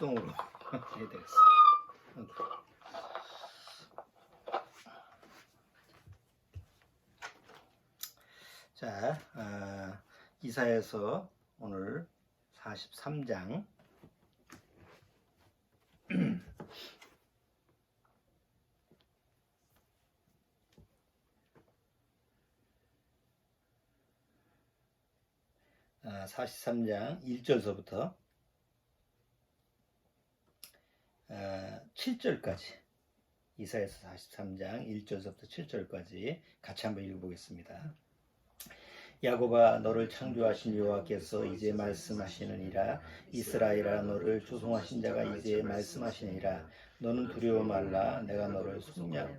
수동으로 해야 되겠어. 자, 이사야서 오늘 43장 43장 1절서부터 7절까지 이사야서 43장 1절서부터 7절까지 같이 한번 읽어보겠습니다. 야곱아, 너를 창조하신 여호와께서 이제 말씀하시느니라. 이스라엘아, 너를 조성하신 자가 이제 말씀하시느니라. 너는 두려워 말라. 내가 너를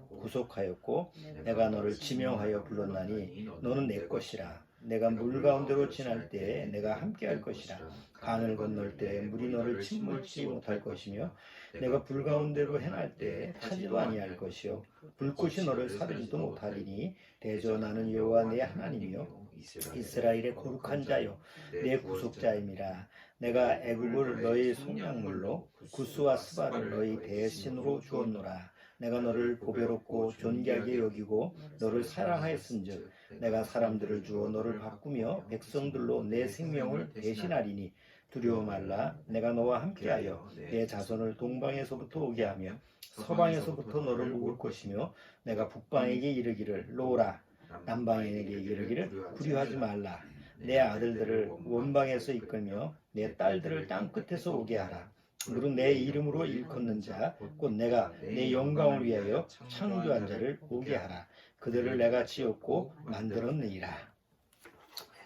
구속하였고 내가 너를 지명하여 불렀나니 너는 내 것이라. 내가 물 가운데로 지날 때에 내가 함께할 것이라. 강을 건널 때에 물이 너를 침몰치 못할 것이며 내가 불 가운데로 행할 때에 타지도 아니할 것이요 불꽃이 너를 사르지도 못하리니 대저 나는 여호와 내 하나님이요 이스라엘의 거룩한 자요 내 구속자임이라. 내가 애굽을 너의 속량물로 구스와 스바를 너의 대신으로 주었노라. 내가 너를 보배롭고 존귀하게 여기고 너를 사랑하였은즉 내가 사람들을 주어 너를 바꾸며 백성들로 내 생명을 대신하리니 두려워 말라. 내가 너와 함께하여 내 자손을 동방에서부터 오게 하며 서방에서부터 너를 모을 것이며 내가 북방에게 이르기를 놓으라. 남방에게 이르기를 구려하지 말라. 내 아들들을 원방에서 이끌며 내 딸들을 땅끝에서 오게 하라. 무릇 내 이름으로 일컫는 자 곧 내가 내 영광을 위하여 창조한 자를 오게 하라. 그들을 내가 지었고 만들었느니라.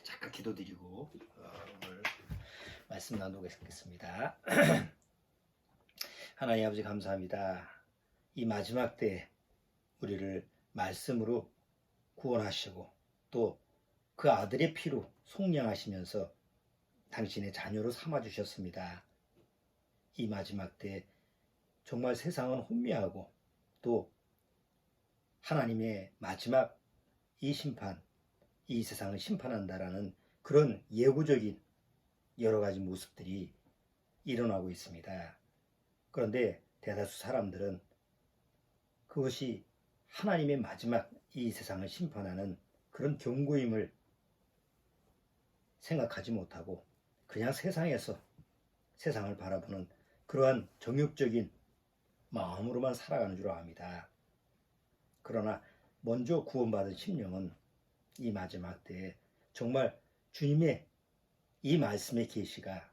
잠깐 기도드리고 오늘 말씀 나누겠습니다. 하나님 아버지 감사합니다. 이 마지막 때 우리를 말씀으로 구원하시고 또 그 아들의 피로 속량하시면서 당신의 자녀로 삼아주셨습니다. 이 마지막 때 정말 세상은 혼미하고 또 하나님의 마지막 이 심판, 이 세상을 심판한다라는 그런 예고적인 여러 가지 모습들이 일어나고 있습니다. 그런데 대다수 사람들은 그것이 하나님의 마지막 이 세상을 심판하는 그런 경고임을 생각하지 못하고 그냥 세상에서 세상을 바라보는 그러한 정욕적인 마음으로만 살아가는 줄 압니다. 그러나 먼저 구원받은 심령은 이 마지막 때에 정말 주님의 이 말씀의 계시가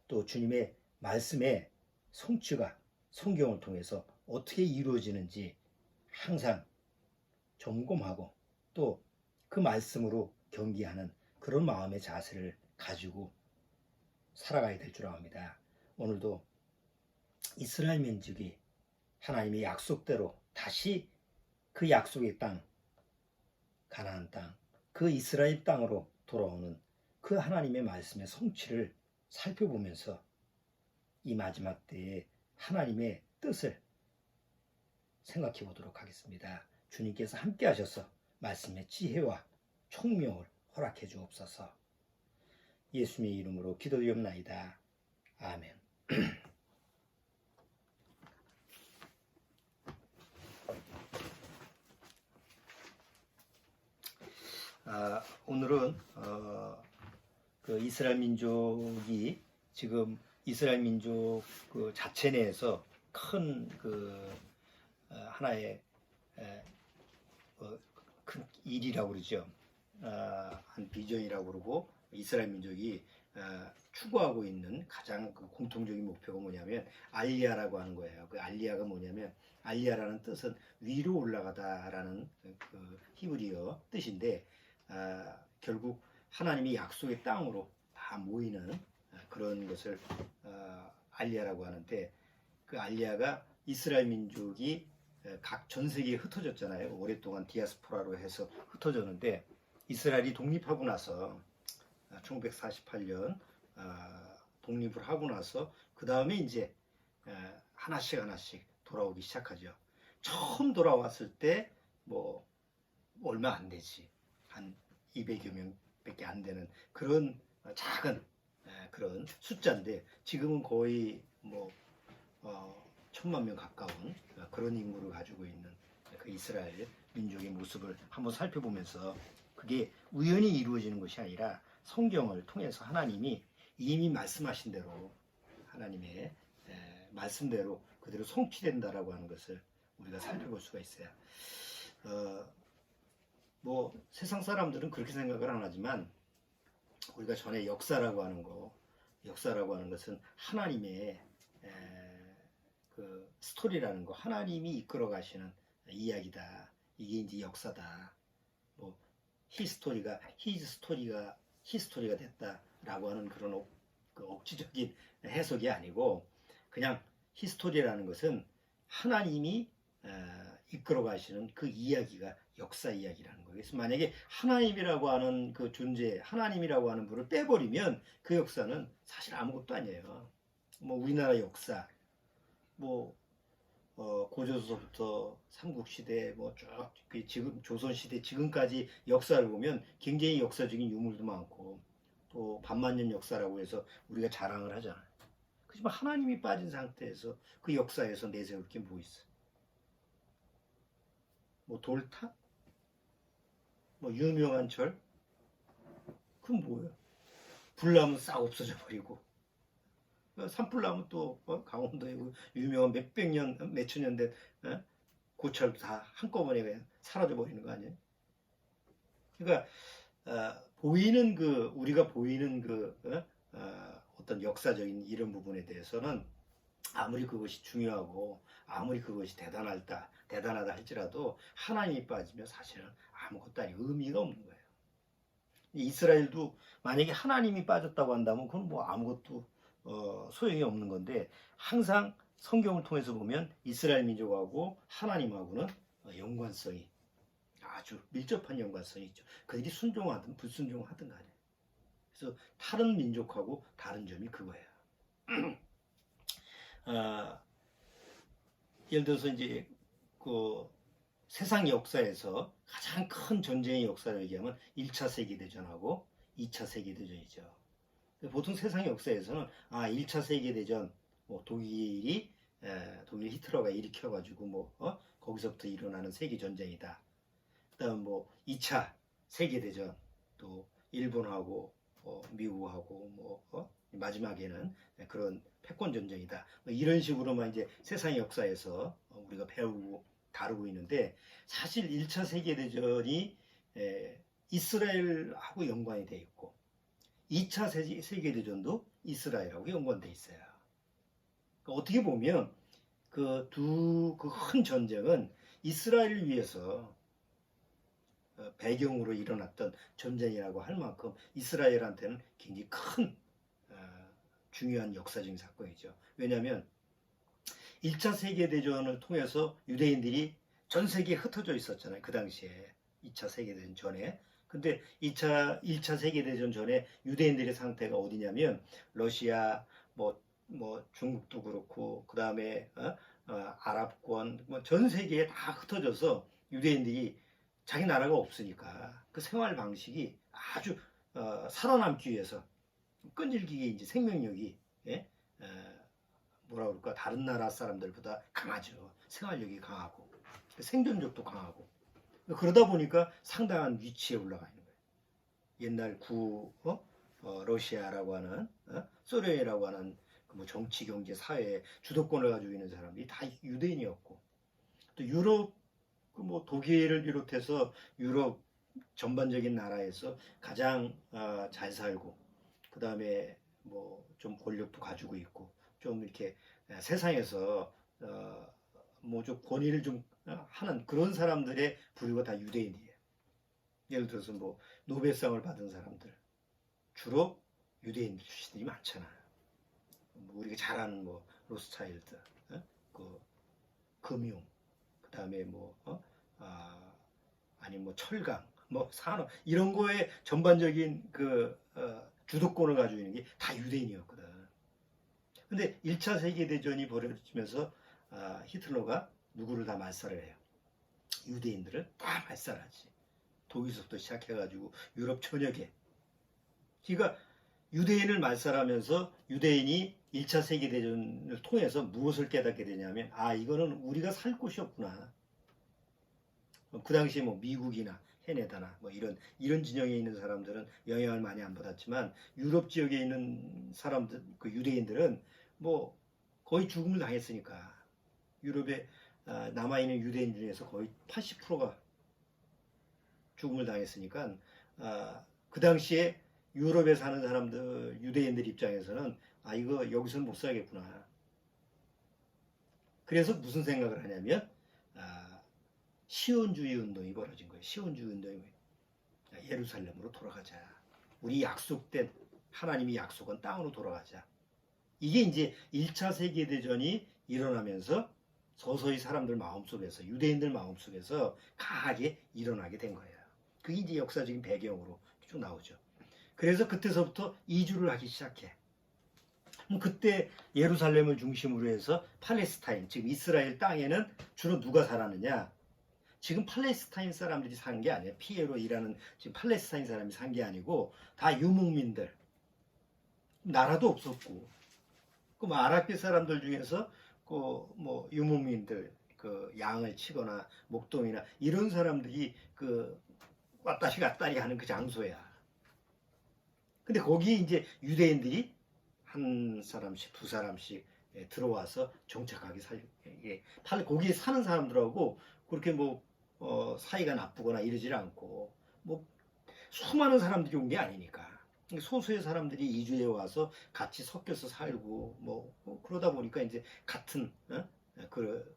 또 주님의 말씀의 성취가 성경을 통해서 어떻게 이루어지는지 항상 점검하고 또 그 말씀으로 경기하는 그런 마음의 자세를 가지고 살아가야 될 줄 압니다. 오늘도 이스라엘 민족이 하나님의 약속대로 다시 그 약속의 땅, 가나안 땅, 그 이스라엘 땅으로 돌아오는 그 하나님의 말씀의 성취를 살펴보면서 이 마지막 때에 하나님의 뜻을 생각해 보도록 하겠습니다. 주님께서 함께 하셔서 말씀의 지혜와 총명을 허락해 주옵소서. 예수님의 이름으로 기도드리옵나이다. 아멘. 오늘은 그 이스라엘 민족이 지금 이스라엘 민족 그 자체 내에서 큰 그 하나의 큰 일이라고 그러죠. 한 비전이라고 그러고 이스라엘 민족이 추구하고 있는 가장 그 공통적인 목표가 뭐냐면 알리야라고 하는 거예요. 그 알리야가 뭐냐면 알리야라는 뜻은 위로 올라가다라는 그 히브리어 뜻인데 결국 하나님이 약속의 땅으로 다 모이는 그런 것을 알리야라고 하는데 그 알리야가 이스라엘 민족이 각 전 세계에 흩어졌잖아요. 오랫동안 디아스포라로 해서 흩어졌는데 이스라엘이 독립하고 나서 1948년 독립을 하고 나서 그 다음에 이제 하나씩 돌아오기 시작하죠. 처음 돌아왔을 때 뭐 얼마 안 되지, 한 200여 명밖에 안 되는 그런 작은 그런 숫자인데 지금은 거의 뭐 1,000만 명 가까운 그런 인구를 가지고 있는 그 이스라엘 민족의 모습을 한번 살펴보면서 그게 우연히 이루어지는 것이 아니라 성경을 통해서 하나님이 이미 말씀하신 대로 하나님의 말씀대로 그대로 성취된다라고 하는 것을 우리가 살펴볼 수가 있어요. 뭐 세상 사람들은 그렇게 생각을 안 하지만 우리가 전에 역사라고 하는 것은 하나님의 그 스토리라는 거, 하나님이 이끌어 가시는 이야기다. 이게 이제 역사다. 뭐 히스토리가 됐다라고 하는 그런 그 억지적인 해석이 아니고 그냥 히스토리라는 것은 하나님이 이끌어 가시는 그 이야기가 역사 이야기라는 거예요. 그래서 만약에 하나님이라고 하는 그 존재, 하나님이라고 하는 분을 빼버리면 그 역사는 사실 아무것도 아니에요. 뭐 우리나라 역사, 뭐 고조선부터 삼국시대 뭐쭉 지금 조선시대 지금까지 역사를 보면 굉장히 역사적인 유물도 많고 또 반만년 역사라고 해서 우리가 자랑을 하잖아요. 그렇지만 하나님이 빠진 상태에서 그 역사에서 내세울 게 뭐 있어? 뭐 돌탑? 뭐 유명한 절? 그건 뭐예요? 불나면 싹 없어져 버리고 산불나면 또 강원도에 유명한 몇백 년, 몇천 년 된 고철도 다 한꺼번에 그냥 사라져 버리는 거 아니에요? 그러니까 보이는 우리가 보이는 어떤 역사적인 이런 부분에 대해서는 아무리 그것이 중요하고 아무리 그것이 대단하다 할지라도 하나님이 빠지면 사실은 아무것도 아니고 의미가 없는 거예요. 이스라엘도 만약에 하나님이 빠졌다고 한다면 그건 뭐 아무것도 소용이 없는 건데 항상 성경을 통해서 보면 이스라엘 민족하고 하나님하고는 연관성이 아주 밀접한 연관성이 있죠. 그들이 순종하든 불순종하든 간에. 그래서 다른 민족하고 다른 점이 그거예요. 예를 들어서 이제 그 세상 역사에서 가장 큰 전쟁의 역사를 얘기하면 1차 세계대전하고 2차 세계대전이죠. 보통 세상 역사에서는 1차 세계대전 뭐 독일 히틀러가 일으켜가지고 거기서부터 일어나는 세계전쟁이다. 그다음 뭐 2차 세계대전 또 일본하고 미국하고 마지막에는 그런 패권전쟁이다. 이런 식으로만 이제 세상의 역사에서 우리가 배우고 다루고 있는데 사실 1차 세계대전이 이스라엘하고 연관이 되어 있고 2차 세계대전도 이스라엘하고 연관되어 있어요. 그러니까 어떻게 보면 그 큰 전쟁은 이스라엘을 위해서 배경으로 일어났던 전쟁이라고 할 만큼 이스라엘한테는 굉장히 큰 중요한 역사적인 사건이죠. 왜냐하면 1차 세계대전을 통해서 유대인들이 전 세계에 흩어져 있었잖아요. 그 당시에 2차 세계대전 전에. 근데 1차 세계대전 전에 유대인들의 상태가 어디냐면 러시아, 뭐 중국도 그렇고 그 다음에 아랍권 전 세계에 다 흩어져서 유대인들이 자기 나라가 없으니까 그 생활 방식이 아주 살아남기 위해서 끈질기게 이제 생명력이 뭐라 그럴까 다른 나라 사람들보다 강하죠. 생활력이 강하고 생존력도 강하고 그러다 보니까 상당한 위치에 올라가 있는 거예요. 옛날 러시아라고 하는 소련이라고 하는 뭐 정치, 경제, 사회 주도권을 가지고 있는 사람들이 다 유대인이었고 또 유럽 뭐 독일을 비롯해서 유럽 전반적인 나라에서 가장 잘 살고 그 다음에 뭐 좀 권력도 가지고 있고 좀 이렇게 세상에서 뭐 좀 권위를 좀 하는 그런 사람들의 부류가 다 유대인이에요. 예를 들어서 뭐 노벨상을 받은 사람들 주로 유대인 출신들이 많잖아요. 뭐 우리가 잘 아는 뭐 로스차일드, 그 금융, 그 다음에 아니 뭐 철강, 뭐 산업 이런 거에 전반적인 주도권을 가지고 있는 게 다 유대인이었거든. 근데 1차 세계대전이 벌어지면서 히틀러가 누구를 다 말살을 해요. 유대인들을 다 말살하지. 독일서부터 시작해가지고 유럽 전역에. 그러니까 유대인을 말살하면서 유대인이 1차 세계대전을 통해서 무엇을 깨닫게 되냐면, 아, 이거는 우리가 살 곳이 없구나. 그 당시에 뭐 미국이나 캐나다나 뭐 이런 진영에 있는 사람들은 영향을 많이 안 받았지만, 유럽 지역에 있는 사람들, 그 유대인들은 뭐 거의 죽음을 당했으니까, 유럽에 남아있는 유대인 중에서 거의 80%가 죽음을 당했으니까, 그 당시에 유럽에 사는 사람들, 유대인들 입장에서는 아, 이거 여기서는 못 살겠구나. 그래서 무슨 생각을 하냐면, 시온주의 운동이 벌어진 거예요. 시온주의 운동이 뭐예요? 예루살렘으로 돌아가자. 우리 약속된, 하나님이 약속한 땅으로 돌아가자. 이게 이제 1차 세계대전이 일어나면서 서서히 사람들 마음속에서, 유대인들 마음속에서 강하게 일어나게 된 거예요. 그게 이제 역사적인 배경으로 쭉 나오죠. 그래서 그때서부터 이주를 하기 시작해. 그때 예루살렘을 중심으로 해서 팔레스타인, 지금 이스라엘 땅에는 주로 누가 살았느냐? 지금 팔레스타인 사람들이 산 게 아니에요. 피에로 일하는 지금 팔레스타인 사람이 산 게 아니고 다 유목민들. 나라도 없었고, 그 뭐 아랍계 사람들 중에서 그 뭐 유목민들, 그 양을 치거나 목동이나 이런 사람들이 그 왔다리 갔다리 하는 그 장소야. 근데 거기 이제 유대인들이 한 사람씩 두 사람씩 들어와서 정착하게 거기에 사는 사람들하고 그렇게 뭐 사이가 나쁘거나 이러질 않고, 뭐 수많은 사람들이 온 게 아니니까 소수의 사람들이 이주해 와서 같이 섞여서 살고 뭐 그러다 보니까 이제 같은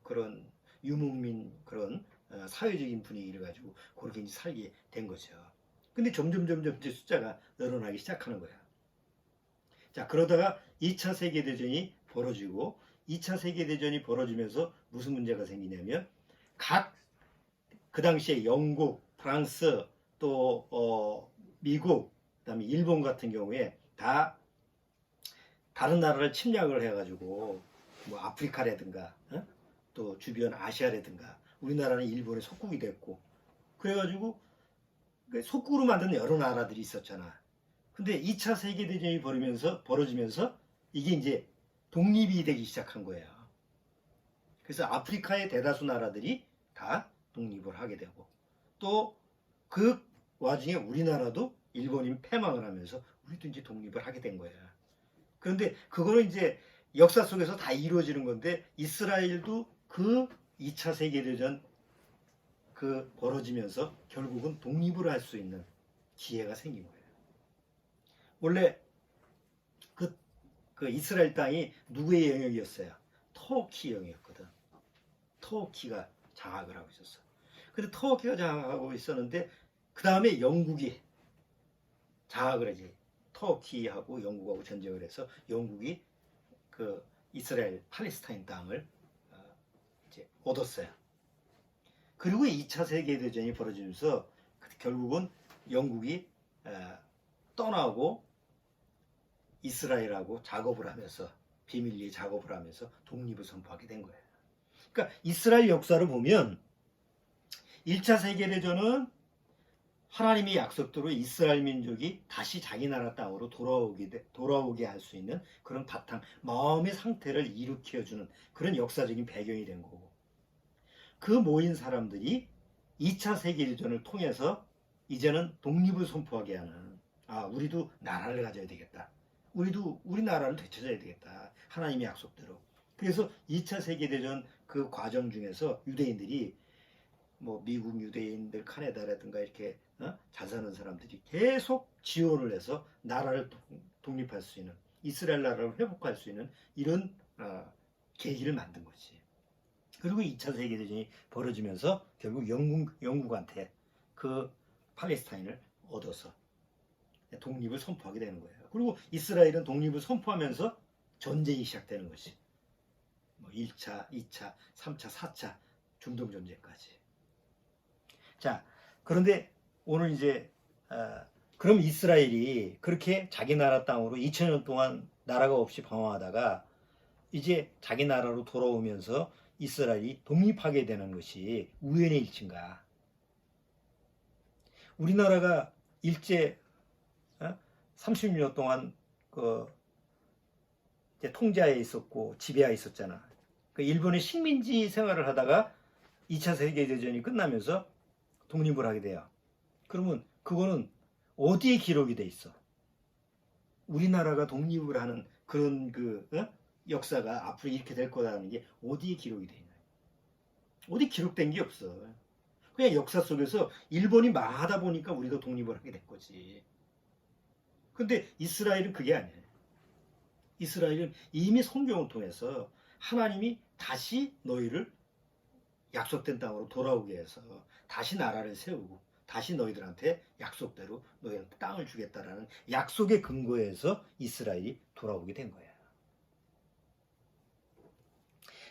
그런 유목민 그런 사회적인 분위기를 가지고 그렇게 이제 살게 된 거죠. 근데 점점 이제 숫자가 늘어나기 시작하는 거야. 자, 그러다가 2차 세계대전이 벌어지고, 2차 세계대전이 벌어지면서 무슨 문제가 생기냐면, 그 당시에 영국, 프랑스, 또 미국, 그다음에 일본 같은 경우에 다 다른 나라를 침략을 해가지고, 뭐 아프리카라든가 또 주변 아시아라든가, 우리나라는 일본의 속국이 됐고, 그래가지고 속국으로 만든 여러 나라들이 있었잖아. 근데 2차 세계대전이 벌어지면서 이게 이제 독립이 되기 시작한 거예요. 그래서 아프리카의 대다수 나라들이 다 독립을 하게 되고, 또 그 와중에 우리나라도 일본인 패망을 하면서 우리도 이제 독립을 하게 된 거예요. 그런데 그거는 이제 역사 속에서 다 이루어지는 건데, 이스라엘도 그 2차 세계대전 그 벌어지면서 결국은 독립을 할 수 있는 기회가 생긴 거예요. 원래 그 이스라엘 땅이 누구의 영역이었어요? 터키 영역이었거든. 터키가 장악을 하고 있었어. 근데 터키가 장악하고 있었는데, 그 다음에 영국이 장악을 하지. 터키하고 영국하고 전쟁을 해서 영국이 그 이스라엘 팔레스타인 땅을 이제 얻었어요. 그리고 2차 세계대전이 벌어지면서 결국은 영국이 떠나고 이스라엘하고 작업을 하면서, 비밀리에 작업을 하면서 독립을 선포하게 된 거예요. 그러니까 이스라엘 역사를 보면 1차 세계대전은 하나님의 약속대로 이스라엘 민족이 다시 자기 나라 땅으로 돌아오게 할 수 있는 그런 바탕, 마음의 상태를 일으켜주는 그런 역사적인 배경이 된 거고, 그 모인 사람들이 2차 세계대전을 통해서 이제는 독립을 선포하게 하는, 우리도 나라를 가져야 되겠다. 우리도 우리 나라를 되찾아야 되겠다. 하나님의 약속대로. 그래서 2차 세계대전 그 과정 중에서 유대인들이 뭐 미국 유대인들, 캐나다라든가 이렇게 잘 사는 사람들이 계속 지원을 해서 나라를 독립할 수 있는, 이스라엘 나라를 회복할 수 있는 이런 계기를 만든 거지. 그리고 2차 세계대전이 벌어지면서 결국 영국한테 그 팔레스타인을 얻어서 독립을 선포하게 되는 거예요. 그리고 이스라엘은 독립을 선포하면서 전쟁이 시작되는 것이, 뭐 1차, 2차, 3차, 4차 중동 전쟁까지. 자, 그런데 오늘 이제 그럼 이스라엘이 그렇게 자기 나라 땅으로 2000년 동안 나라가 없이 방황하다가 이제 자기 나라로 돌아오면서 이스라엘이 독립하게 되는 것이 우연의 일치인가? 우리나라가 일제 30년 동안 그 이제 통제하에 있었고 지배하에 있었잖아. 그 일본의 식민지 생활을 하다가 2차 세계대전이 끝나면서 독립을 하게 돼요. 그러면 그거는 어디에 기록이 돼 있어? 우리나라가 독립을 하는 그런 역사가 앞으로 이렇게 될 거라는 게 어디에 기록이 돼 있나요? 어디 기록된 게 없어. 그냥 역사 속에서 일본이 망하다 보니까 우리가 독립을 하게 된 거지. 근데 이스라엘은 그게 아니에요. 이스라엘은 이미 성경을 통해서 하나님이 다시 너희를 약속된 땅으로 돌아오게 해서 다시 나라를 세우고 다시 너희들한테 약속대로 너희한테 땅을 주겠다라는 약속의 근거에서 이스라엘이 돌아오게 된 거야.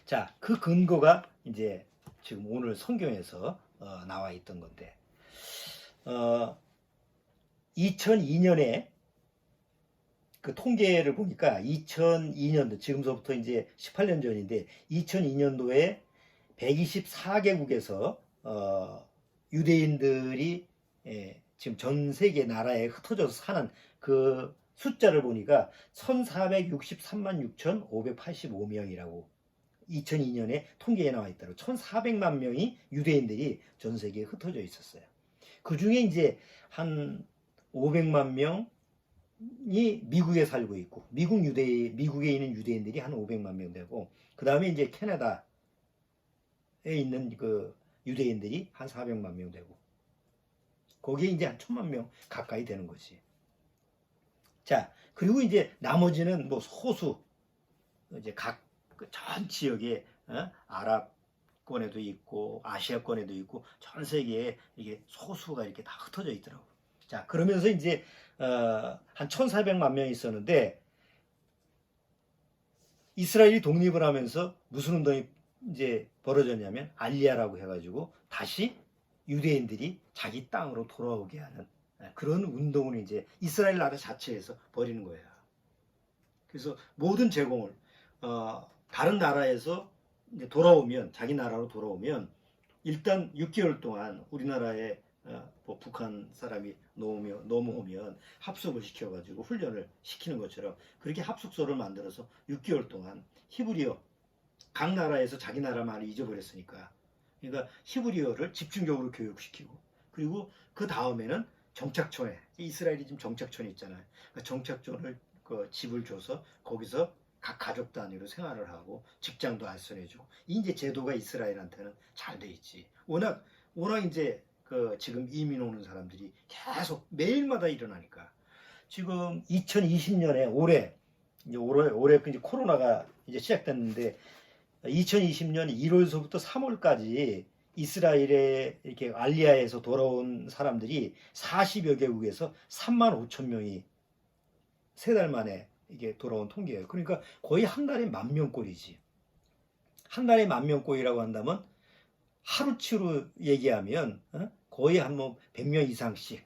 자, 그 근거가 이제 지금 오늘 성경에서 나와 있던 건데 2002년에 그 통계를 보니까 2002년도 지금서부터 이제 18년 전인데 2002년도에 124개국에서 유대인들이 지금 전 세계 나라에 흩어져서 사는 그 숫자를 보니까 1463만 6,585명이라고 2002년에 통계에 나와 있더라고요. 1,400만 명이 유대인들이 전 세계에 흩어져 있었어요. 그 중에 이제 한 500만 명이 미국에 살고 있고, 미국에 있는 유대인들이 한 500만 명 되고, 그 다음에 이제 캐나다에 있는 그 유대인들이 한 400만 명 되고, 거기에 이제 한 1000만 명 가까이 되는 거지. 자, 그리고 이제 나머지는 뭐 소수, 이제 각 전 지역에 아랍권에도 있고 아시아권에도 있고 전 세계에 이게 소수가 이렇게 다 흩어져 있더라고. 자, 그러면서 이제 한 1,400만 명이 있었는데 이스라엘이 독립을 하면서 무슨 운동이 이제 벌어졌냐면 알리아라고 해가지고 다시 유대인들이 자기 땅으로 돌아오게 하는 그런 운동을 이제 이스라엘 나라 자체에서 벌이는 거예요. 그래서 모든 제공을 다른 나라에서 이제 돌아오면 자기 나라로 돌아오면 일단 6개월 동안 우리나라에 뭐 북한 사람이 넘어오면 합숙을 시켜가지고 훈련을 시키는 것처럼 그렇게 합숙소를 만들어서 6개월 동안 히브리어 각 나라에서 자기 나라 말을 잊어버렸으니까 그러니까 히브리어를 집중적으로 교육시키고 그리고 그 다음에는 정착촌에 이스라엘이 지금 정착촌이 있잖아요. 그 정착촌을 그 집을 줘서 거기서 각 가족 단위로 생활을 하고 직장도 알선해주고 이제 제도가 이스라엘한테는 잘 돼 있지. 워낙 이제 그 지금 이민 오는 사람들이 계속 매일마다 일어나니까 지금 2020년에 올해 이제 코로나가 이제 시작됐는데 2020년 1월서부터 3월까지 이스라엘에 이렇게 알리아에서 돌아온 사람들이 40여 개국에서 3만 5천 명이 3달 만에 이게 돌아온 통계예요. 그러니까 거의 한 달에 10,000꼴이지. 한 달에 10,000꼴이라고 한다면 하루치로 얘기하면 거의 한 뭐 100명 이상씩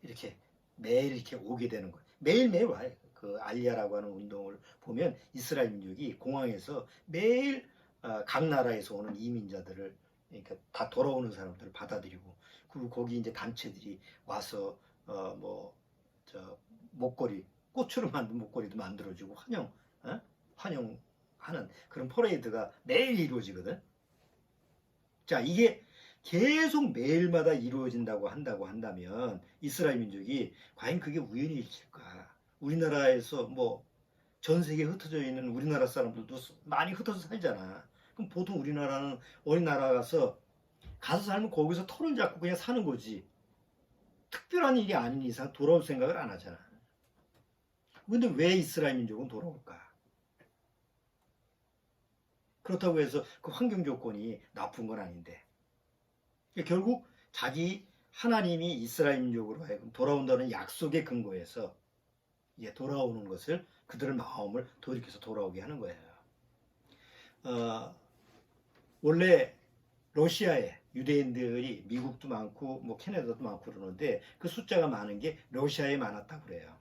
이렇게 매일 이렇게 오게 되는 거예요. 매일매일 와요. 그 알리아라고 하는 운동을 보면 이스라엘 민족이 공항에서 매일 각 나라에서 오는 이민자들을 그러니까 다 돌아오는 사람들을 받아들이고 그리고 거기 이제 단체들이 와서 목걸이 꽃으로 만든 목걸이도 만들어주고 환영하는 그런 퍼레이드가 매일 이루어지거든. 자, 이게 계속 매일마다 이루어진다고 한다면 이스라엘 민족이 과연 그게 우연히 일칠까? 우리나라에서 뭐 전 세계에 흩어져 있는 우리나라 사람들도 많이 흩어져 살잖아. 그럼 보통 우리나라는 어느 나라 가서 살면 거기서 터를 잡고 그냥 사는 거지. 특별한 일이 아닌 이상 돌아올 생각을 안 하잖아. 근데 왜 이스라엘 민족은 돌아올까? 그렇다고 해서 그 환경 조건이 나쁜 건 아닌데 결국 자기 하나님이 이스라엘 민족으로 하여금 돌아온다는 약속의 근거에서 이제 돌아오는 것을 그들의 마음을 돌이켜서 돌아오게 하는 거예요. 원래 러시아에 유대인들이 미국도 많고 뭐 캐나다도 많고 그러는데 그 숫자가 많은 게 러시아에 많았다고 그래요.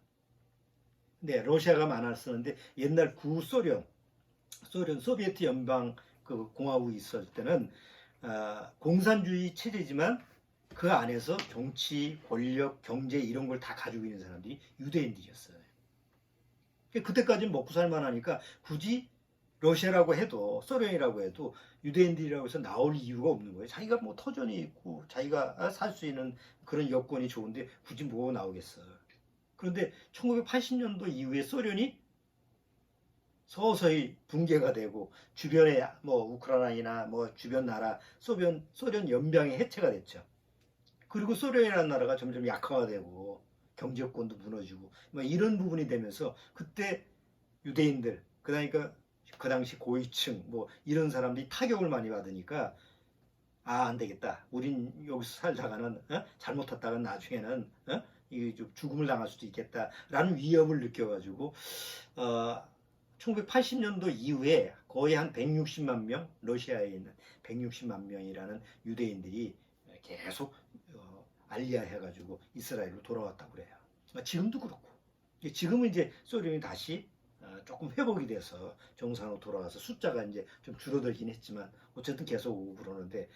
네, 러시아가 많았었는데 옛날 구소련, 소비에트 연방 그 공화국이 있을 때는 공산주의 체제지만 그 안에서 정치, 권력, 경제 이런 걸 다 가지고 있는 사람들이 유대인들이었어요. 그때까지는 먹고 살만하니까 굳이 러시아라고 해도 소련이라고 해도 유대인들이라고 해서 나올 이유가 없는 거예요. 자기가 뭐 터전이 있고 자기가 살 수 있는 그런 여건이 좋은데 굳이 뭐 나오겠어. 그런데 1980년도 이후에 소련이 서서히 붕괴가 되고 주변에 뭐 우크라이나나 뭐 주변 나라 소련 연방이 해체가 됐죠. 그리고 소련이라는 나라가 점점 약화되고 경제권도 무너지고 뭐 이런 부분이 되면서 그때 유대인들 그러니까 그 당시 고위층 뭐 이런 사람들이 타격을 많이 받으니까 안 되겠다. 우린 여기서 살다가는 잘못했다가 나중에는 이게 좀 죽음을 당할 수도 있겠다라는 위협을 느껴가지고 1980년도 이후에 거의 한 160만 명 러시아에 있는 160만 명이라는 유대인들이 계속 알리아 해가지고 이스라엘로 돌아왔다고 그래요. 지금도 그렇고 지금은 이제 소련이 다시 조금 회복이 돼서 정상으로 돌아와서 숫자가 이제 좀 줄어들긴 했지만 어쨌든 계속 오고 그러는데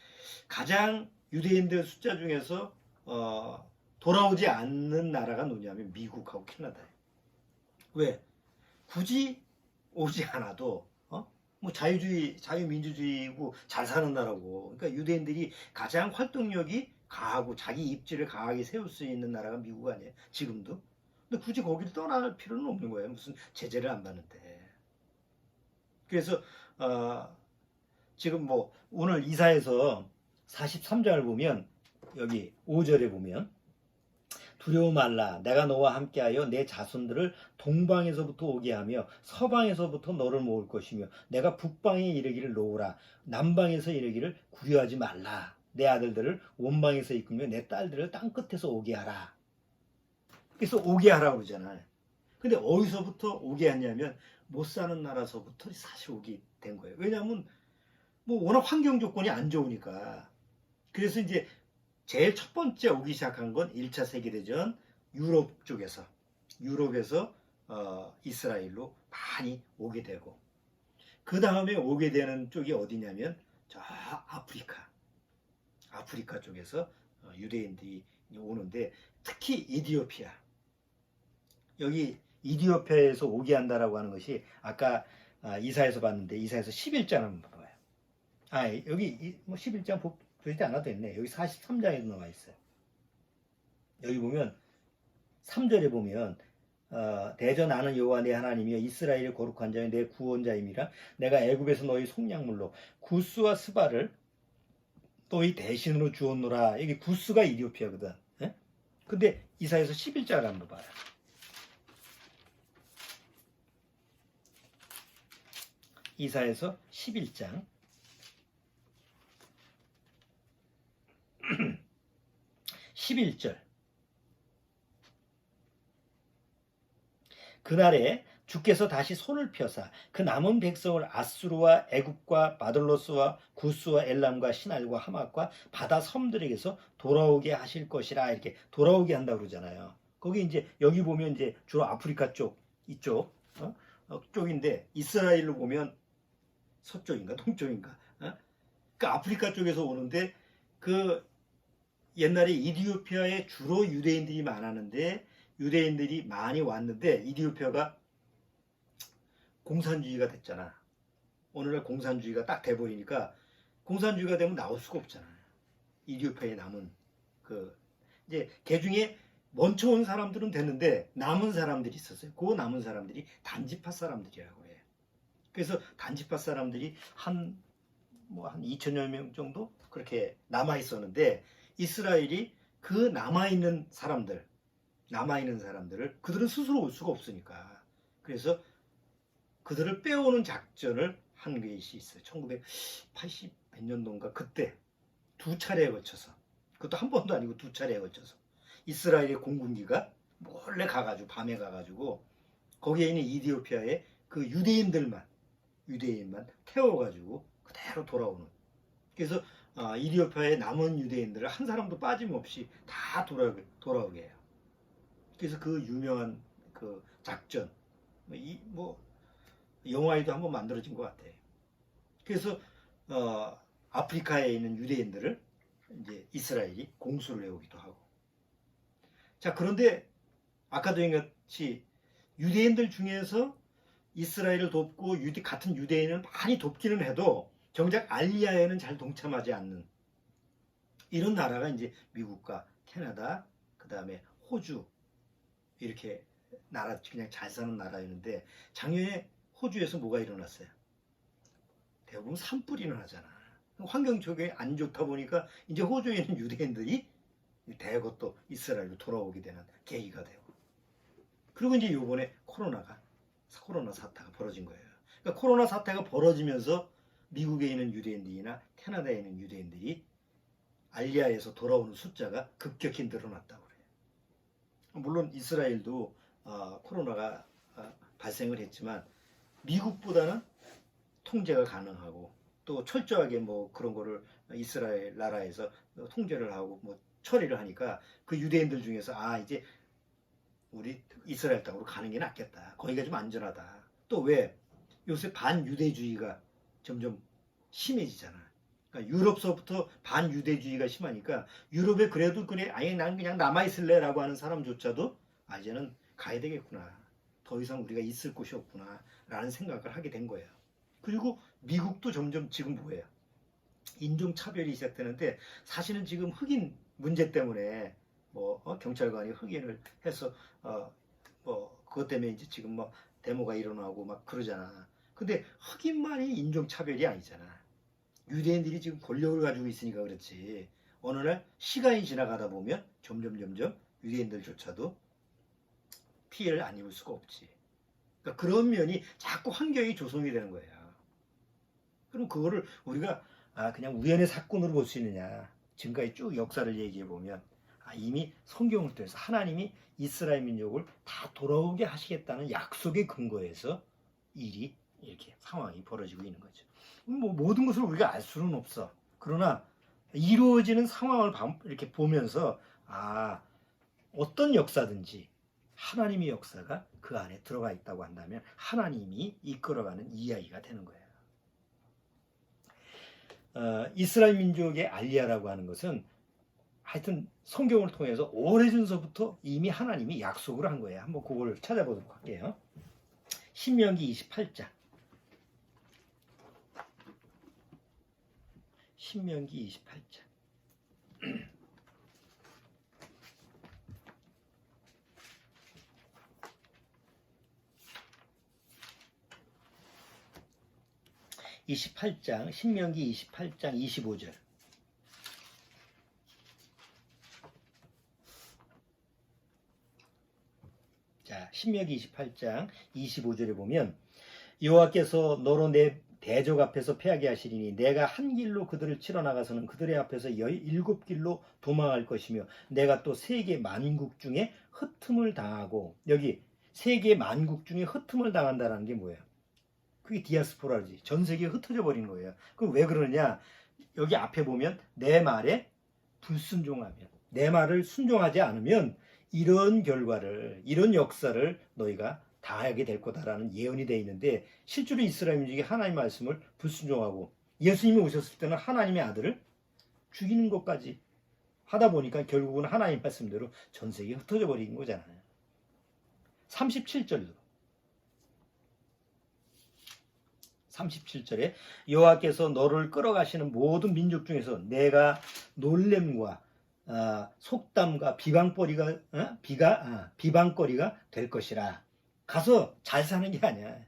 가장 유대인들 숫자 중에서 돌아오지 않는 나라가 누구냐면 미국하고 캐나다예요. 왜? 굳이 오지 않아도 뭐 자유민주주의고 잘 사는 나라고. 그러니까 유대인들이 가장 활동력이 강하고 자기 입지를 강하게 세울 수 있는 나라가 미국 아니에요? 지금도. 근데 굳이 거기를 떠날 필요는 없는 거예요. 무슨 제재를 안 받는데. 그래서 지금 뭐 오늘 이사에서 43장을 보면 여기 5절에 보면 두려워 말라 내가 너와 함께하여 내 자손들을 동방에서부터 오게 하며 서방에서부터 너를 모을 것이며 내가 북방에 이르기를 놓으라 남방에서 이르기를 구려하지 말라 내 아들들을 원방에서 이끌며 내 딸들을 땅끝에서 오게 하라. 그래서 오게 하라고 그러잖아요. 근데 어디서부터 오게 하냐면 못 사는 나라서부터 사실 오게 된 거예요. 왜냐하면 뭐 워낙 환경 조건이 안 좋으니까. 그래서 이제 제일 첫 번째 오기 시작한 건 1차 세계대전 유럽에서 이스라엘로 많이 오게 되고 그 다음에 오게 되는 쪽이 어디냐면 저 아프리카 쪽에서 유대인들이 오는데 특히 이디오피아 여기 이디오피아에서 오게 한다라고 하는 것이 아까 이사에서 봤는데 이사에서 11장 한번 봐봐요. 여기 뭐 11장 보지 않아도 됐네. 여기 43장에도 나와 있어요. 여기 보면 3절에 보면 대저 나는 여호와 내 하나님이여 이스라엘의 거룩한 자여 내 구원자임이라 내가 애굽에서 너희 속량물로 구스와 스바를 너희 대신으로 주었노라. 여기 구스가 이디오피아거든. 근데 이사에서 11장을 한번 봐요. 이사에서 11장 11절 그날에 주께서 다시 손을 펴사 그 남은 백성을 아수르와 애굽과 바들로스와 구스와 엘람과 시날과 하맛과 바다 섬들에게서 돌아오게 하실 것이라 이렇게 돌아오게 한다고 그러잖아요. 거기 이제 여기 보면 이제 주로 아프리카 쪽 이쪽 쪽인데 이스라엘로 보면 서쪽인가 동쪽인가 그러니까 아프리카 쪽에서 오는데 그 옛날에 이디오피아에 주로 유대인들이 많았는데 유대인들이 많이 왔는데 이디오피아가 공산주의가 됐잖아. 오늘날 공산주의가 딱 돼버리니까 공산주의가 되면 나올 수가 없잖아요. 이디오피아에 남은 이제 개 중에 먼저 온 사람들은 됐는데 남은 사람들이 있었어요. 그 남은 사람들이 단지파 사람들이라고 해요. 그래서 단지파 사람들이 한 2천여 명 정도 그렇게 남아 있었는데 이스라엘이 그 남아있는 사람들을 그들은 스스로 올 수가 없으니까 그래서 그들을 빼오는 작전을 한 것이 있어요. 1980 몇 년도인가 그때 두 차례에 걸쳐서 그것도 한 번도 아니고 두 차례에 걸쳐서 이스라엘의 공군기가 몰래 가가지고 밤에 가가지고 거기에 있는 이디오피아의 그 유대인만 태워가지고 그대로 돌아오는 그래서 이디오피아의 남은 유대인들을 한 사람도 빠짐없이 다 돌아오게 해요. 그래서 그 유명한 그 작전 영화에도 한번 만들어진 것 같아요. 그래서 아프리카에 있는 유대인들을 이제 이스라엘이 공수를 해오기도 하고. 자 그런데 아까도 얘기했듯이 유대인들 중에서 이스라엘을 돕고 같은 유대인을 많이 돕기는 해도 정작 알리야에는 잘 동참하지 않는 이런 나라가 이제 미국과 캐나다, 그 다음에 호주 이렇게 나라 그냥 잘 사는 나라였는데 작년에 호주에서 뭐가 일어났어요? 대부분 산불이 일어나잖아. 환경 쪽에 안 좋다 보니까 이제 호주에 있는 유대인들이 대거 또 이스라엘로 돌아오게 되는 계기가 되고. 그리고 이제 요번에 코로나 사태가 벌어진 거예요. 그러니까 코로나 사태가 벌어지면서 미국에 있는 유대인들이나 캐나다에 있는 유대인들이 알리아에서 돌아오는 숫자가 급격히 늘어났다고 그래요. 물론 이스라엘도 코로나가 발생을 했지만 미국보다는 통제가 가능하고 또 철저하게 뭐 그런 거를 이스라엘 나라에서 통제를 하고 뭐 처리를 하니까 그 유대인들 중에서 이제 우리 이스라엘 땅으로 가는 게 낫겠다. 거기가 좀 안전하다. 또 왜 요새 반유대주의가 점점 심해지잖아. 그러니까 유럽서부터 반유대주의가 심하니까 유럽에 그래도 그래 아예 난 그냥 남아있을래라고 하는 사람조차도 이제는 가야 되겠구나. 더 이상 우리가 있을 곳이 없구나 라는 생각을 하게 된 거예요. 그리고 미국도 점점 지금 뭐예요? 인종차별이 시작되는데 사실은 지금 흑인 문제 때문에 경찰관이 흑인을 해서 그것 때문에 이제 지금 뭐 데모가 일어나고 막 그러잖아. 근데 흑인만이 인종차별이 아니잖아. 유대인들이 지금 권력을 가지고 있으니까 그렇지. 어느 날 시간이 지나가다 보면 점점 유대인들조차도 피해를 안 입을 수가 없지. 그러니까 그런 면이 자꾸 환경이 조성이 되는 거예요. 그럼 그거를 우리가 그냥 우연의 사건으로 볼 수 있느냐. 지금까지 쭉 역사를 얘기해 보면 이미 성경을 통해서 하나님이 이스라엘 민족을 다 돌아오게 하시겠다는 약속의 근거에서 일이 이렇게 상황이 벌어지고 있는 거죠. 뭐 모든 것을 우리가 알 수는 없어. 그러나 이루어지는 상황을 이렇게 보면서 어떤 역사든지 하나님의 역사가 그 안에 들어가 있다고 한다면 하나님이 이끌어가는 이야기가 되는 거예요. 이스라엘 민족의 알리야라고 하는 것은 하여튼 성경을 통해서 오래전서부터 이미 하나님이 약속을 한 거예요. 한번 그걸 찾아보도록 할게요. 신명기 28장. 신명기 28장. 28장, 신명기 28장 25절. 자, 신명기 28장 25절에 보면 여호와께서 너로 내 대적 앞에서 패하게 하시리니 내가 한 길로 그들을 치러 나가서는 그들의 앞에서 17길로 도망할 것이며 내가 또 세계 만국 중에 흩음을 당하고, 여기 세계 만국 중에 흩음을 당한다는 게 뭐예요? 그게 디아스포라지. 전 세계에 흩어져 버리는 거예요. 그럼 왜 그러냐? 여기 앞에 보면 내 말에 불순종하면, 내 말을 순종하지 않으면 이런 결과를, 이런 역사를 너희가 당하게 될 거다라는 예언이 되어 있는데, 실제로 이스라엘 민족이 하나님의 말씀을 불순종하고 예수님이 오셨을 때는 하나님의 아들을 죽이는 것까지 하다 보니까 결국은 하나님 말씀대로 전 세계에 흩어져 버리는 거잖아요. 37절에 여호와께서 너를 끌어가시는 모든 민족 중에서 내가 놀램과 속담과 비방거리가 될 것이라. 가서 잘 사는 게 아니야.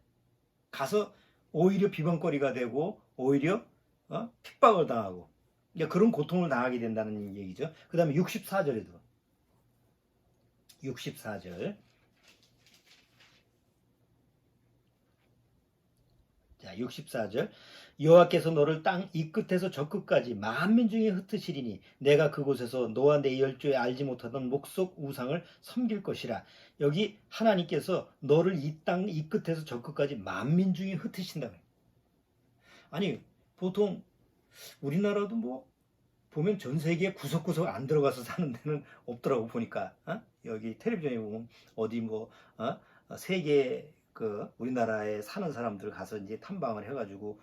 가서 오히려 비방거리가 되고 오히려 핍박을 당하고 그런 고통을 당하게 된다는 얘기죠. 그 다음에 64절에도 64절. 자, 64절. 여호와께서 너를 땅 이 끝에서 저 끝까지 만민 중에 흩으시리니 내가 그곳에서 너와 내 열조에 알지 못하던 목석 우상을 섬길 것이라. 여기 하나님께서 너를 이 땅 이 끝에서 저 끝까지 만민 중에 흩으신다. 아니, 보통 우리나라도 뭐 보면 전 세계 구석구석 안 들어가서 사는 데는 없더라고 보니까. 여기 텔레비전에 보면 어디 세계 우리나라에 사는 사람들 가서 이제 탐방을 해가지고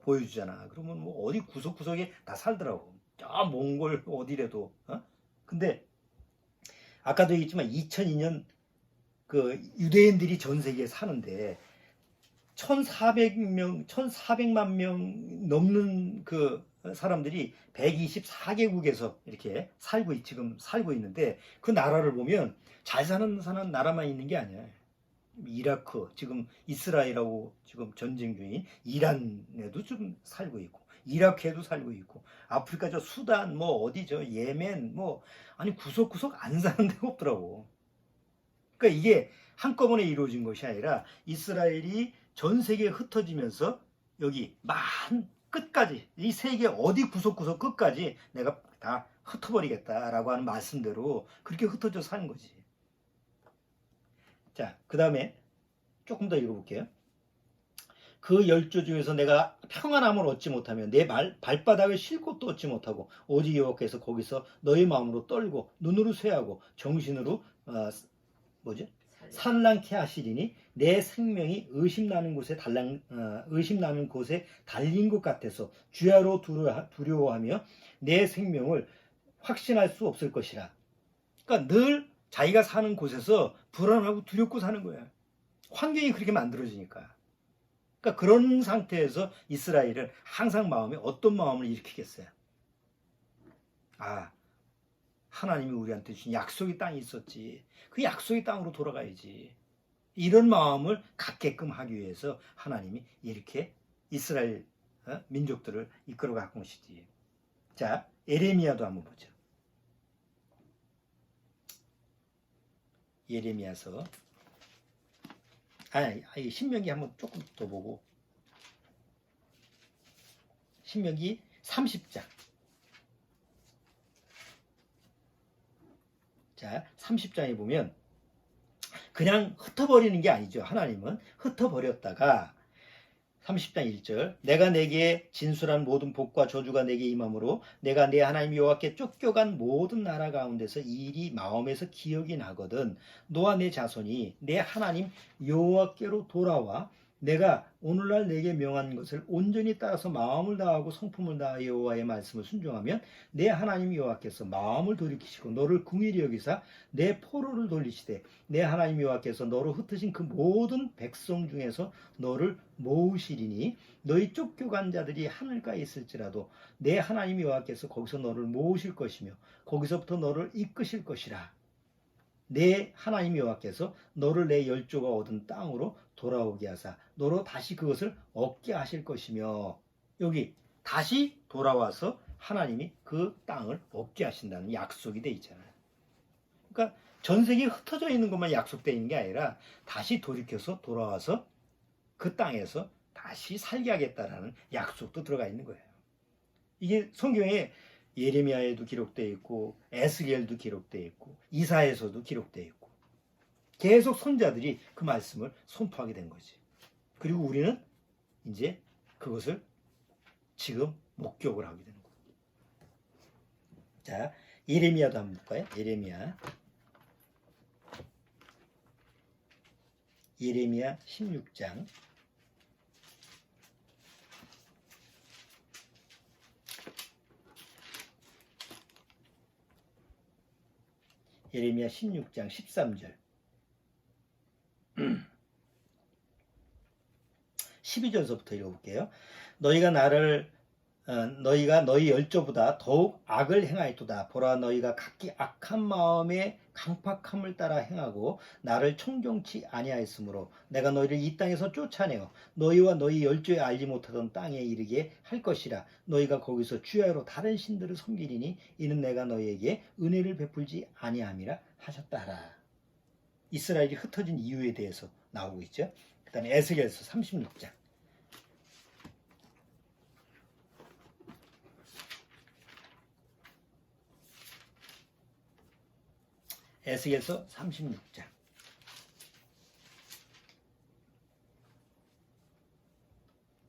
보여주잖아. 그러면 뭐 어디 구석구석에 다 살더라고. 저 몽골 어디래도. 근데 아까도 얘기했지만 2002년 그 유대인들이 전 세계에 사는데 1,400만 명 넘는 그 사람들이 124개국에서 이렇게 지금 살고 있는데 그 나라를 보면 잘 사는 나라만 있는 게 아니야. 이라크, 지금 이스라엘하고 지금 전쟁 중인 이란에도 좀 살고 있고, 이라크에도 살고 있고, 아프리카 저 수단, 뭐 어디 저 예멘, 뭐 아니 구석구석 안 사는 데가 없더라고. 그러니까 이게 한꺼번에 이루어진 것이 아니라 이스라엘이 전 세계에 흩어지면서 여기 만 끝까지 이 세계 어디 구석구석 끝까지 내가 다 흩어버리겠다라고 하는 말씀대로 그렇게 흩어져 사는 거지. 자, 그 다음에 조금 더 읽어볼게요. 그 열조 중에서 내가 평안함을 얻지 못하며 내 발바닥을 쉴 곳도 얻지 못하고 오직 여호와께서 거기서 너희 마음으로 떨고 눈으로 쇠하고 정신으로 뭐지? 산란케 하시리니 내 생명이 의심나는 곳에 달린 것 같아서 주야로 두려워하며 내 생명을 확신할 수 없을 것이라. 그러니까 늘 자기가 사는 곳에서 불안하고 두렵고 사는 거야. 환경이 그렇게 만들어지니까. 그러니까 그런 상태에서 이스라엘은 항상 마음에 어떤 마음을 일으키겠어요? 아, 하나님이 우리한테 주신 약속의 땅이 있었지. 그 약속의 땅으로 돌아가야지. 이런 마음을 갖게끔 하기 위해서 하나님이 이렇게 이스라엘 민족들을 이끌어 갖고 오시지. 자, 예레미야도 한번 보죠. 예레미야서 신명기 한번 조금 더 보고 신명기 30장. 자, 30장에 보면 그냥 흩어버리는 게 아니죠. 하나님은 흩어버렸다가 30장 1절 내가 내게 진술한 모든 복과 저주가 내게 임함으로 내가 내 하나님 여호와께 쫓겨간 모든 나라 가운데서 이 일이 마음에서 기억이 나거든 너와 내 자손이 내 하나님 여호와께로 돌아와 내가 오늘날 내게 명한 것을 온전히 따라서 마음을 다하고 성품을 다하여 여호와의 말씀을 순종하면 내 하나님 여호와께서 마음을 돌이키시고 너를 긍휼히 여기사 내 포로를 돌리시되 내 하나님 여호와께서 너로 흩으신 그 모든 백성 중에서 너를 모으시리니 너희 쫓겨간 자들이 하늘가에 있을지라도 내 하나님 여호와께서 거기서 너를 모으실 것이며 거기서부터 너를 이끄실 것이라. 내 하나님 여호와께서 너를 내 열조가 얻은 땅으로 돌아오게 하사 너로 다시 그것을 얻게 하실 것이며 여기 다시 돌아와서 하나님이 그 땅을 얻게 하신다는 약속이 돼 있잖아요. 그러니까 전 세계에 흩어져 있는 것만 약속되어 있는 게 아니라 다시 돌이켜서 돌아와서 그 땅에서 다시 살게 하겠다라는 약속도 들어가 있는 거예요. 이게 성경에 예레미야에도 기록되어 있고 에스겔도 기록되어 있고 이사야에서도 기록되어 있고 계속 선자들이 그 말씀을 선포하게 된 거지. 그리고 우리는 이제 그것을 지금 목격을 하게 되는 거예요. 자, 예레미야도 한번 볼까요? 예레미야 16장 예레미야 16장 13절 12절서부터 읽어볼게요. 너희가 너희 열조보다 더욱 악을 행하였도다. 보라 너희가 각기 악한 마음에 강팍함을 따라 행하고 나를 청종치 아니하였으므로 내가 너희를 이 땅에서 쫓아내어 너희와 너희 열조에 알지 못하던 땅에 이르게 할 것이라. 너희가 거기서 주야로 다른 신들을 섬기리니 이는 내가 너희에게 은혜를 베풀지 아니함이라 하셨다라. 이스라엘이 흩어진 이유에 대해서 나오고 있죠. 그 다음에 에스겔서 36장 에스겔서 36장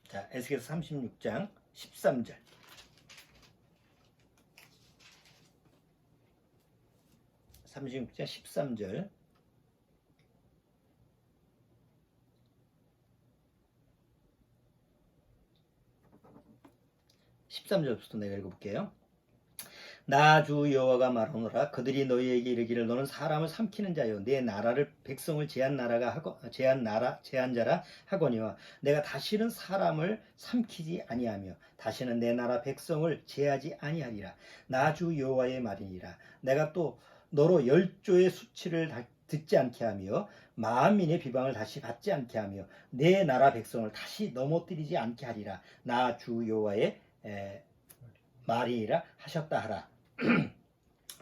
자, 에스겔서 36장 13절 36장 13절 13절부터 내가 읽어볼게요. 나 주 여호와가 말하노라. 그들이 너희에게 이르기를 너는 사람을 삼키는 자요 내 나라를 백성을 제한 자라 하거니와 내가 다시는 사람을 삼키지 아니하며 다시는 내 나라 백성을 제하지 아니하리라. 나 주 여호와의 말이니라. 내가 또 너로 열조의 수치를 듣지 않게 하며 만민의 비방을 다시 받지 않게 하며 내 나라 백성을 다시 넘어뜨리지 않게 하리라. 나 주 여호와의 말이니라 하셨다 하라.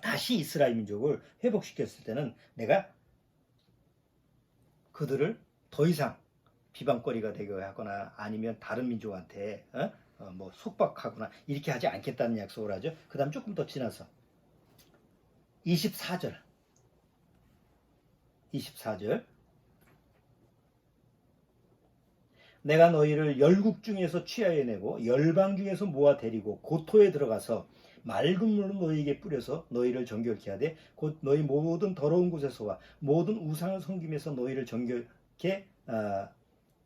다시 이스라엘 민족을 회복시켰을 때는 내가 그들을 더 이상 비방거리가 되게 하거나 아니면 다른 민족한테 뭐 속박하거나 이렇게 하지 않겠다는 약속을 하죠. 그 다음 조금 더 지나서 24절 내가 너희를 열국 중에서 취하여 내고 열방 중에서 모아 데리고 고토에 들어가서 맑은 물로 너희에게 뿌려서 너희를 정결케 하되 곧 너희 모든 더러운 곳에서와 모든 우상을 섬김에서 너희를 정결케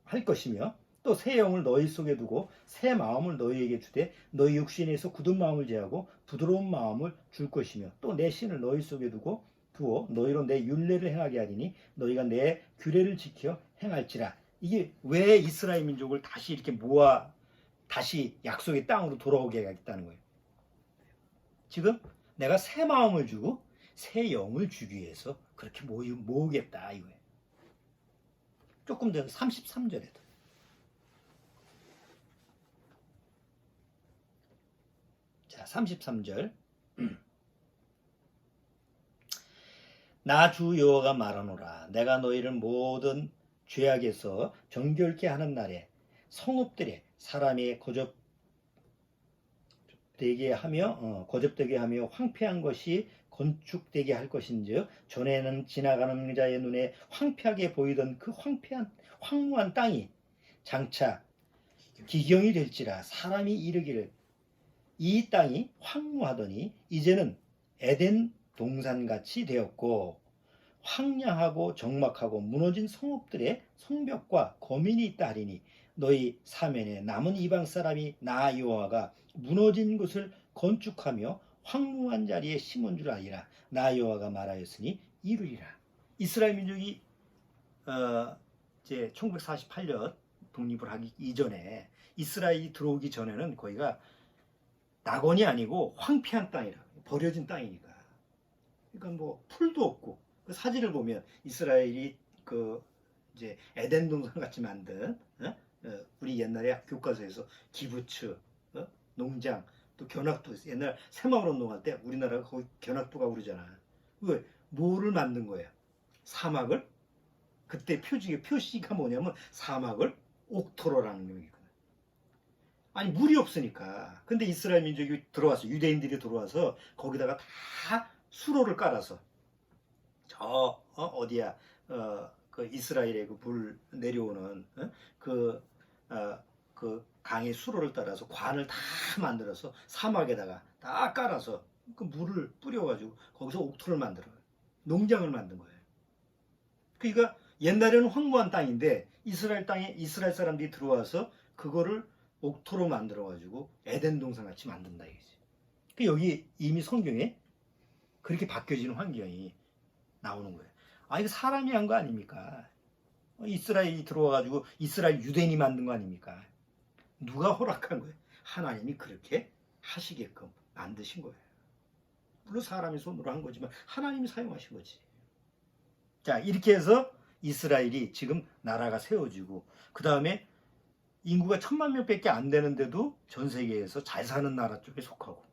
할 것이며 또 새 영을 너희 속에 두고 새 마음을 너희에게 주되 너희 육신에서 굳은 마음을 제하고 부드러운 마음을 줄 것이며 또 내 신을 너희 속에 두어 너희로 내 율례를 행하게 하리니 너희가 내 규례를 지켜 행할지라. 이게 왜 이스라엘 민족을 다시 이렇게 모아 다시 약속의 땅으로 돌아오게 하겠다는 거예요. 지금 내가 새 마음을 주고 새 영을 주기 위해서 그렇게 모으겠다 이거예요. 조금 더 33절에도 자 33절 나 주 여호와가 말하노라. 내가 너희를 모든 죄악에서 정결케 하는 날에 성읍들에 사람이 거접되게 하며 황폐한 것이 건축되게 할 것인즉 전에는 지나가는 자의 눈에 황폐하게 보이던 그 황무한 땅이 장차 기경이 될지라. 사람이 이르기를 이 땅이 황무하더니 이제는 에덴 동산같이 되었고 황량하고 적막하고 무너진 성읍들의 성벽과 거민이 있다 하리니 너희 사면에 남은 이방 사람이 나 여호와가 무너진 곳을 건축하며 황무한 자리에 심은 줄 아니라 나 여호와가 말하였으니 이루리라. 이스라엘 민족이 이제 1948년 독립을 하기 이전에 이스라엘이 들어오기 전에는 거기가 낙원이 아니고 황폐한 땅이라, 버려진 땅이니까. 그러니까 뭐 풀도 없고 그 사진을 보면 이스라엘이 그 이제 에덴 동산 같이 만든 우리 옛날에 교과서에서 기부츠 농장 또 견학도 옛날 새마을 운동할 때 우리나라가 거기 견학도가 그러잖아. 왜 뭐를 만든 거야? 사막을 그때 표시가 뭐냐면 사막을 옥토로라는 얘기거든. 아니 물이 없으니까. 근데 이스라엘 민족이 들어와서 유대인들이 들어와서 거기다가 다 수로를 깔아서 어디야 그 이스라엘의 그 물 내려오는 그 강의 수로를 따라서 관을 다 만들어서 사막에다가 다 깔아서 그 물을 뿌려가지고 거기서 옥토를 만들어요. 농장을 만든 거예요. 그러니까 옛날에는 황무한 땅인데 이스라엘 사람들이 들어와서 그거를 옥토로 만들어가지고 에덴 동산 같이 만든다 이거지. 그 여기 이미 성경에 그렇게 바뀌어지는 환경이 나오는 거예요. 아 이거 사람이 한 거 아닙니까? 이스라엘이 들어와가지고 이스라엘 유대인이 만든 거 아닙니까? 누가 허락한 거예요? 하나님이 그렇게 하시게끔 만드신 거예요. 물론 사람이 손으로 한 거지만 하나님이 사용하신 거지. 자 이렇게 해서 이스라엘이 지금 나라가 세워지고 그 다음에 인구가 1000만 명밖에 안 되는데도 전 세계에서 잘 사는 나라 쪽에 속하고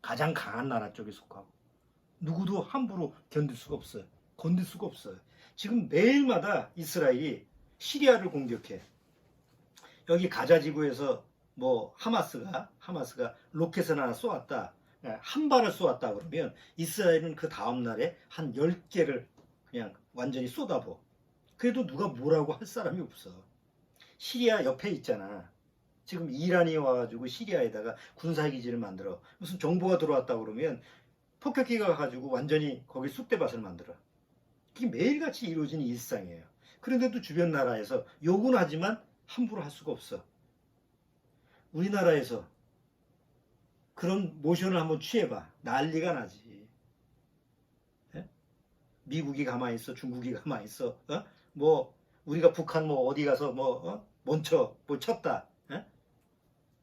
가장 강한 나라 쪽에 속하고 누구도 함부로 견딜 수가 없어요. 건들 수가 없어요. 지금 매일마다 이스라엘이 시리아를 공격해. 여기 가자 지구에서 뭐 하마스가 로켓을 하나 쏘았다. 한 발을 쏘았다 그러면 이스라엘은 그 다음 날에 한 10개를 그냥 완전히 쏟아부어. 그래도 누가 뭐라고 할 사람이 없어. 시리아 옆에 있잖아. 지금 이란이 와가지고 시리아에다가 군사기지를 만들어. 무슨 정보가 들어왔다 그러면 폭격기가 가가지고 완전히 거기 쑥대밭을 만들어. 그게 매일같이 이루어지는 일상이에요. 그런데도 주변 나라에서 욕은 하지만 함부로 할 수가 없어. 우리나라에서 그런 모션을 한번 취해봐. 난리가 나지. 예? 미국이 가만히 있어, 중국이 가만히 있어. 뭐 우리가 북한 뭐 어디 가서 뭐 먼저 뭘 쳤다.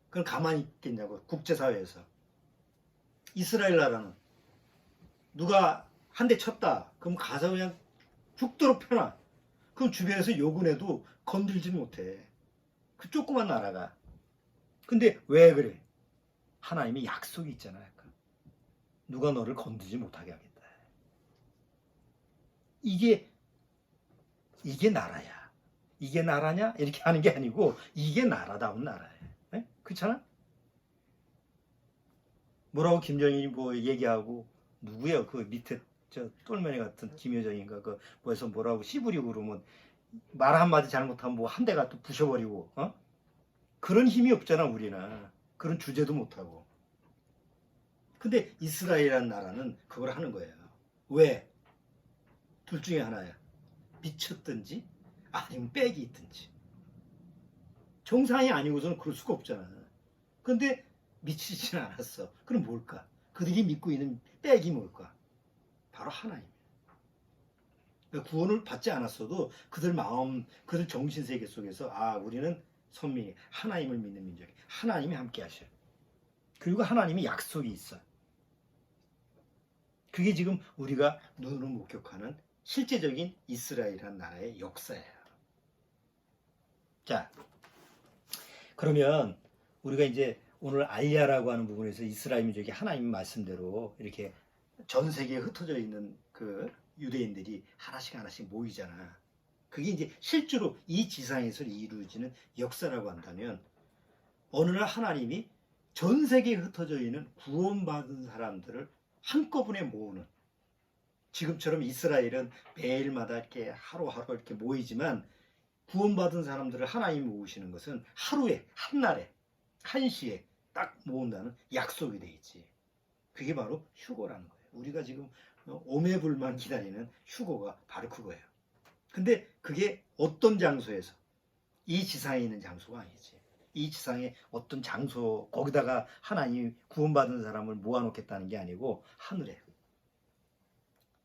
그럼 가만히 있겠냐고. 국제사회에서. 이스라엘 나라는 누가 한 대 쳤다. 그럼 가서 그냥 죽도록 펴놔. 그럼 주변에서 욕을 해도 건들지 못해. 그 조그만 나라가. 근데 왜 그래? 하나님의 약속이 있잖아. 약간. 누가 너를 건들지 못하게 하겠다. 이게 나라야. 이게 나라냐? 이렇게 하는 게 아니고 이게 나라다운 나라야. 네? 그렇잖아? 뭐라고 김정일이 뭐 얘기하고 누구야? 그 밑에 저 똘매니 같은 김여정인가 그 뭐해서 뭐라고 씨부리고 그러면 말 한마디 잘못하면 뭐 한 대가 또 부셔버리고 그런 힘이 없잖아 우리는. 그런 주제도 못하고. 근데 이스라엘이라는 나라는 그걸 하는 거예요. 왜? 둘 중에 하나야. 미쳤든지 아니면 빽이 있든지. 정상이 아니고서는 그럴 수가 없잖아. 근데 미치지는 않았어. 그럼 뭘까? 그들이 믿고 있는 빽이 뭘까? 바로 하나님. 그러니까 구원을 받지 않았어도 그들 마음, 그들 정신세계 속에서 우리는 선민이 하나님을 믿는 민족이 하나님이 함께 하셔요. 그리고 하나님이 약속이 있어. 그게 지금 우리가 눈으로 목격하는 실제적인 이스라엘이라는 나라의 역사예요. 자, 그러면 우리가 이제 오늘 알리아라고 하는 부분에서 이스라엘 민족이 하나님 말씀대로 이렇게 전 세계에 흩어져 있는 그 유대인들이 하나씩 모이잖아. 그게 이제 실제로 이 지상에서 이루어지는 역사라고 한다면 어느 날 하나님이 전 세계에 흩어져 있는 구원받은 사람들을 한꺼번에 모으는, 지금처럼 이스라엘은 매일마다 이렇게 하루하루 이렇게 모이지만 구원받은 사람들을 하나님이 모으시는 것은 하루에, 한날에, 한시에 딱 모은다는 약속이 돼 있지. 그게 바로 휴거라는 거예요. 우리가 지금 오매불만 기다리는 휴거가 바로 그거예요. 근데 그게 어떤 장소에서, 이 지상에 있는 장소가 아니지. 이 지상의 어떤 장소, 거기다가 하나님이 구원받은 사람을 모아놓겠다는 게 아니고 하늘에.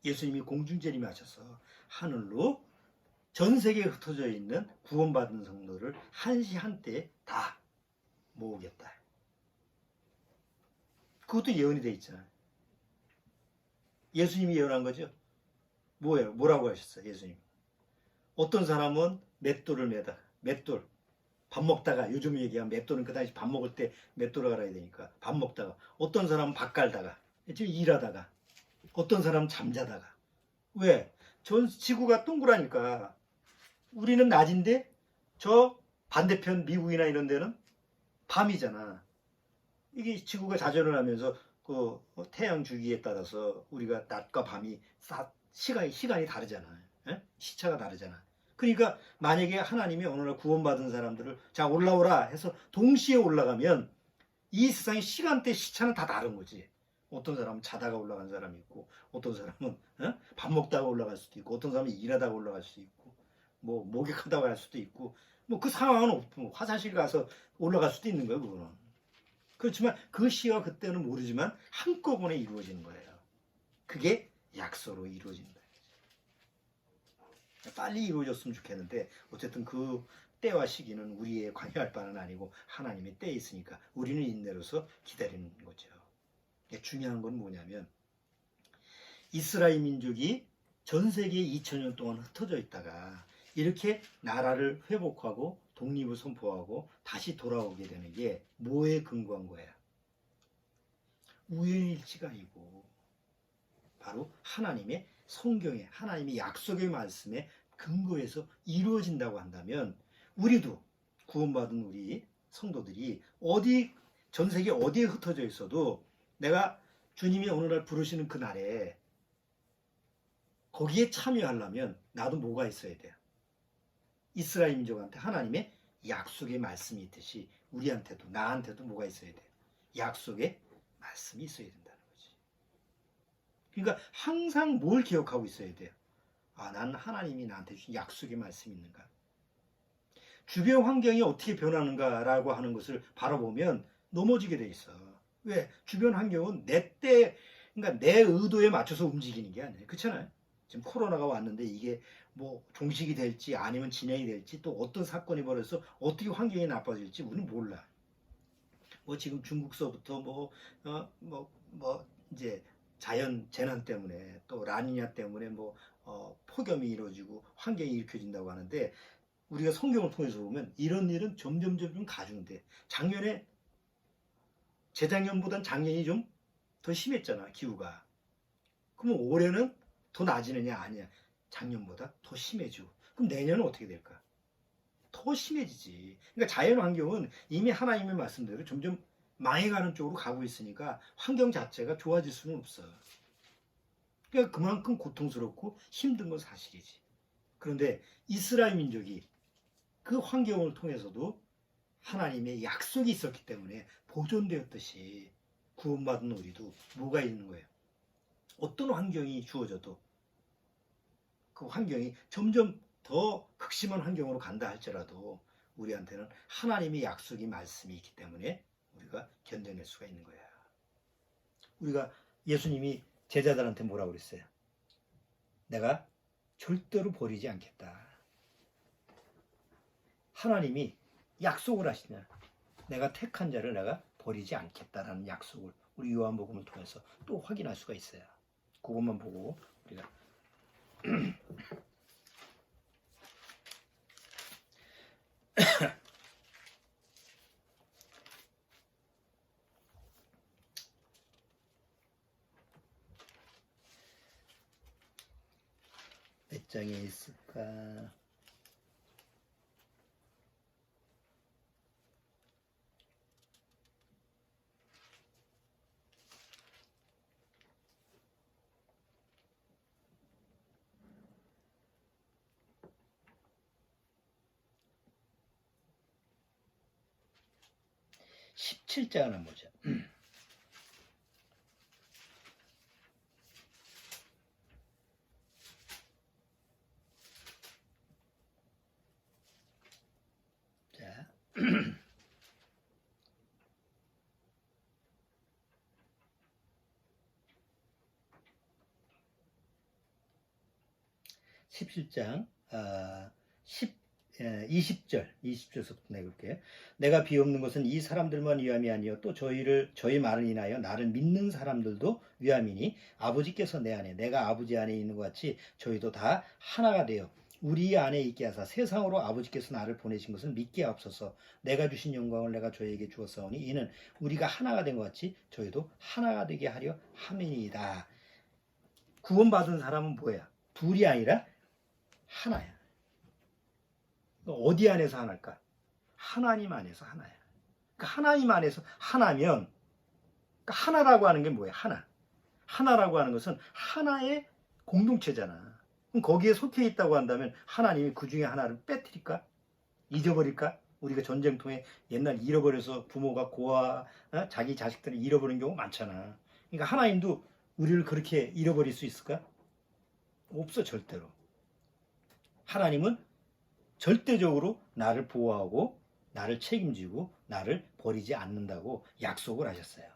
예수님이 공중재림이 하셔서 하늘로 전 세계에 흩어져 있는 구원받은 성도를 한시 한때에 다 모으겠다. 그것도 예언이 돼 있잖아요. 예수님이 예언한 거죠. 뭐예요? 뭐라고 하셨어요? 예수님. 어떤 사람은 맷돌을 매다. 맷돌. 밥 먹다가, 요즘 얘기하면 맷돌은 그 당시 밥 먹을 때 맷돌을 갈아야 되니까 밥 먹다가, 어떤 사람은 밥 갈다가, 지금 일하다가, 어떤 사람은 잠자다가. 왜? 전 지구가 동그라니까. 우리는 낮인데 저 반대편 미국이나 이런 데는 밤이잖아. 이게 지구가 자전을 하면서 그 태양 주기에 따라서 우리가 낮과 밤이 시간이 다르잖아. 에? 시차가 다르잖아. 그러니까 만약에 하나님이 어느 날 구원받은 사람들을 자 올라오라 해서 동시에 올라가면 이 세상의 시간대 시차는 다 다른 거지. 어떤 사람은 자다가 올라간 사람이 있고, 어떤 사람은 밥 먹다가 올라갈 수도 있고, 어떤 사람은 일하다가 올라갈 수도 있고, 뭐 목욕하다가 갈 수도 있고, 뭐 그 상황은 없고, 화장실 가서 올라갈 수도 있는 거예요. 그거는. 그렇지만 그 시와 그때는 모르지만 한꺼번에 이루어지는 거예요. 그게 약속으로 이루어진다. 빨리 이루어졌으면 좋겠는데 어쨌든 그 때와 시기는 우리의 관여할 바는 아니고 하나님의 때에 있으니까 우리는 인내로서 기다리는 거죠. 중요한 건 뭐냐면 이스라엘 민족이 전 세계에 2000년 동안 흩어져 있다가 이렇게 나라를 회복하고 독립을 선포하고 다시 돌아오게 되는 게 뭐에 근거한 거야? 우연일치가 아니고 바로 하나님의 성경에, 하나님의 약속의 말씀에 근거해서 이루어진다고 한다면 우리도 구원받은 우리 성도들이 전 세계 어디에 흩어져 있어도 내가 주님이 어느 날 부르시는 그 날에 거기에 참여하려면 나도 뭐가 있어야 돼요? 이스라엘 민족한테 하나님의 약속의 말씀이 있듯이 우리한테도, 나한테도 뭐가 있어야 돼요? 약속의 말씀이 있어야 된다는 거지. 그러니까 항상 뭘 기억하고 있어야 돼요? 난 하나님이 나한테 주신 약속의 말씀이 있는가? 주변 환경이 어떻게 변하는가라고 하는 것을 바라보면 넘어지게 돼 있어. 왜? 주변 환경은 그러니까 내 의도에 맞춰서 움직이는 게 아니에요. 그렇잖아요. 지금 코로나가 왔는데 이게 뭐 종식이 될지 아니면 진행이 될지 또 어떤 사건이 벌어져서 어떻게 환경이 나빠질지 우리는 몰라. 뭐 지금 중국서부터 이제 자연 재난 때문에 또 라니냐 때문에 폭염이 이루어지고 환경이 일으켜진다고 하는데 우리가 성경을 통해서 보면 이런 일은 점점 가중돼. 작년에 재작년보단 작년이 좀 더 심했잖아, 기후가. 그러면 올해는 더 나아지느냐? 아니야. 작년보다 더 심해지고. 그럼 내년은 어떻게 될까? 더 심해지지. 그러니까 자연 환경은 이미 하나님의 말씀대로 점점 망해가는 쪽으로 가고 있으니까 환경 자체가 좋아질 수는 없어. 그러니까 그만큼 고통스럽고 힘든 건 사실이지. 그런데 이스라엘 민족이 그 환경을 통해서도 하나님의 약속이 있었기 때문에 보존되었듯이 구원받은 우리도 뭐가 있는 거예요? 어떤 환경이 주어져도 그 환경이 점점 더 극심한 환경으로 간다 할지라도 우리한테는 하나님의 약속이 말씀이 있기 때문에 우리가 견뎌낼 수가 있는 거야. 우리가 예수님이 제자들한테 뭐라고 그랬어요? 내가 절대로 버리지 않겠다. 하나님이 약속을 하시냐? 내가 택한 자를 내가 버리지 않겠다라는 약속을 우리 요한복음을 통해서 또 확인할 수가 있어요. 그것만 보고 우리가 몇 장에 있을까? (17장) 하나 보자. 자, 17장 20절부터 내볼게요. 내가 비옵는 것은 이 사람들만 위함이 아니요 또 저희 말을 인하여 나를 믿는 사람들도 위함이니 아버지께서 내 안에 내가 아버지 안에 있는 것 같이 저희도 다 하나가 되어 우리 안에 있게 하사 세상으로 아버지께서 나를 보내신 것을 믿게 하옵소서. 내가 주신 영광을 내가 저희에게 주었사오니 이는 우리가 하나가 된 것 같이 저희도 하나가 되게 하려 함이니이다. 구원받은 사람은 뭐야? 둘이 아니라 하나야. 어디 안에서 하나일까? 하나님 안에서 하나야. 그러니까 하나님 안에서 하나면, 그러니까 하나라고 하는 게 뭐야? 하나라고 하는 것은 하나의 공동체잖아. 그럼 거기에 속해 있다고 한다면 하나님이 그 중에 하나를 빼뜨릴까? 잊어버릴까? 우리가 전쟁통에 옛날 잃어버려서 부모가 자기 자식들을 잃어버린 경우 많잖아. 그러니까 하나님도 우리를 그렇게 잃어버릴 수 있을까? 없어, 절대로. 하나님은 절대적으로 나를 보호하고 나를 책임지고 나를 버리지 않는다고 약속을 하셨어요.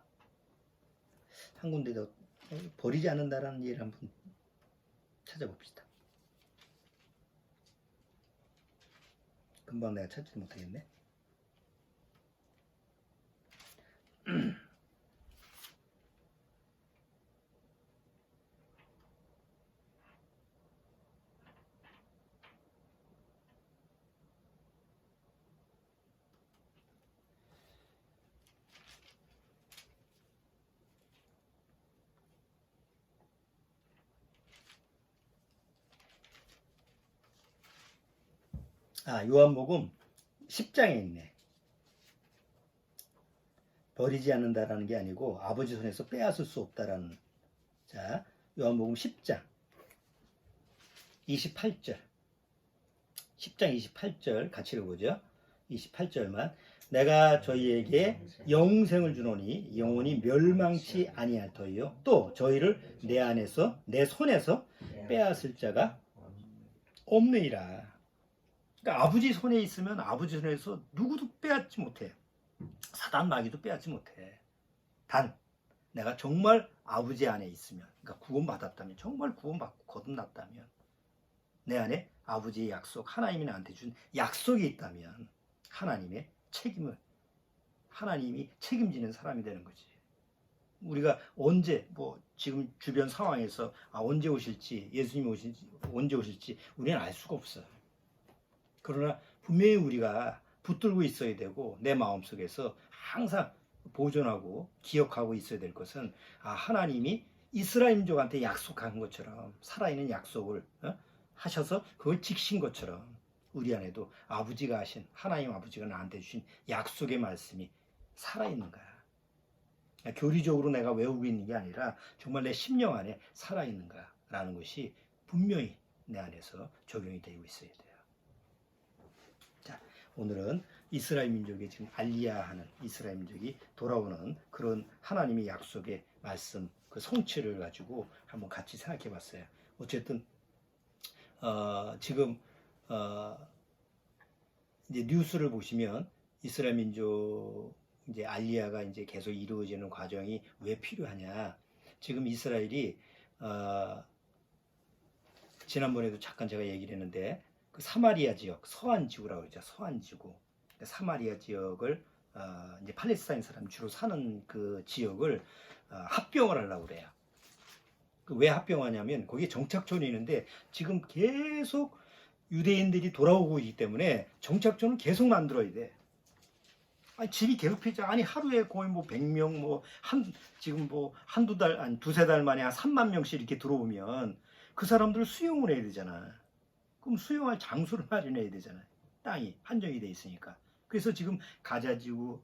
한 군데 더 버리지 않는다라는 예를 한번 찾아봅시다. 금방 내가 찾지 못하겠네. 요한복음 10장에 있네. 버리지 않는다라는 게 아니고 아버지 손에서 빼앗을 수 없다라는. 자, 요한복음 10장 28절. 10장 28절 같이 읽어보죠. 28절만. 내가 저희에게 영생을 주노니 영원히 멸망치 아니할 터이요 또 저희를 내 안에서 내 손에서 빼앗을 자가 없느니라. 그러니까 아버지 손에 있으면 아버지 손에서 누구도 빼앗지 못해. 사단 마귀도 빼앗지 못해. 단 내가 정말 아버지 안에 있으면, 그러니까 구원받았다면, 정말 구원받고 거듭났다면, 내 안에 아버지의 약속, 하나님이 나한테 준 약속이 있다면 하나님의 책임을, 하나님이 책임지는 사람이 되는 거지. 우리가 언제, 지금 주변 상황에서 언제 오실지, 예수님이 오실지, 언제 오실지 우리는 알 수가 없어요. 그러나 분명히 우리가 붙들고 있어야 되고, 내 마음속에서 항상 보존하고 기억하고 있어야 될 것은, 하나님이 이스라엘 민족한테 약속한 것처럼, 살아있는 약속을 하셔서 그걸 지키신 것처럼 우리 안에도 아버지가 하신, 하나님 아버지가 나한테 주신 약속의 말씀이 살아있는 거야. 교리적으로 내가 외우고 있는 게 아니라 정말 내 심령 안에 살아있는가라는 것이 분명히 내 안에서 적용이 되고 있어야 돼요. 자, 오늘은 이스라엘 민족이 지금 알리야하는 이스라엘 민족이 돌아오는 그런 하나님의 약속의 말씀, 그 성취를 가지고 한번 같이 생각해 봤어요. 어쨌든 지금 이제 뉴스를 보시면 이스라엘 민족 이제 알리야가 이제 계속 이루어지는 과정이 왜 필요하냐? 지금 이스라엘이 지난번에도 잠깐 제가 얘기를 했는데, 그 사마리아 지역, 서안 지구라고 그러죠. 서안 지구. 사마리아 지역을 이제 팔레스타인 사람 주로 사는 그 지역을 합병을 하려고 그래요. 왜 합병하냐면 거기에 정착촌이 있는데 지금 계속 유대인들이 돌아오고 있기 때문에 정착촌을 계속 만들어야 돼. 집이 계속 피자. 하루에 거의 100명, 지금 한두 달, 두세 달 만에 한 3만 명씩 이렇게 들어오면 그 사람들을 수용을 해야 되잖아. 그럼 수용할 장소를 마련해야 되잖아요. 땅이 한정이 돼 있으니까. 그래서 지금 가자지구는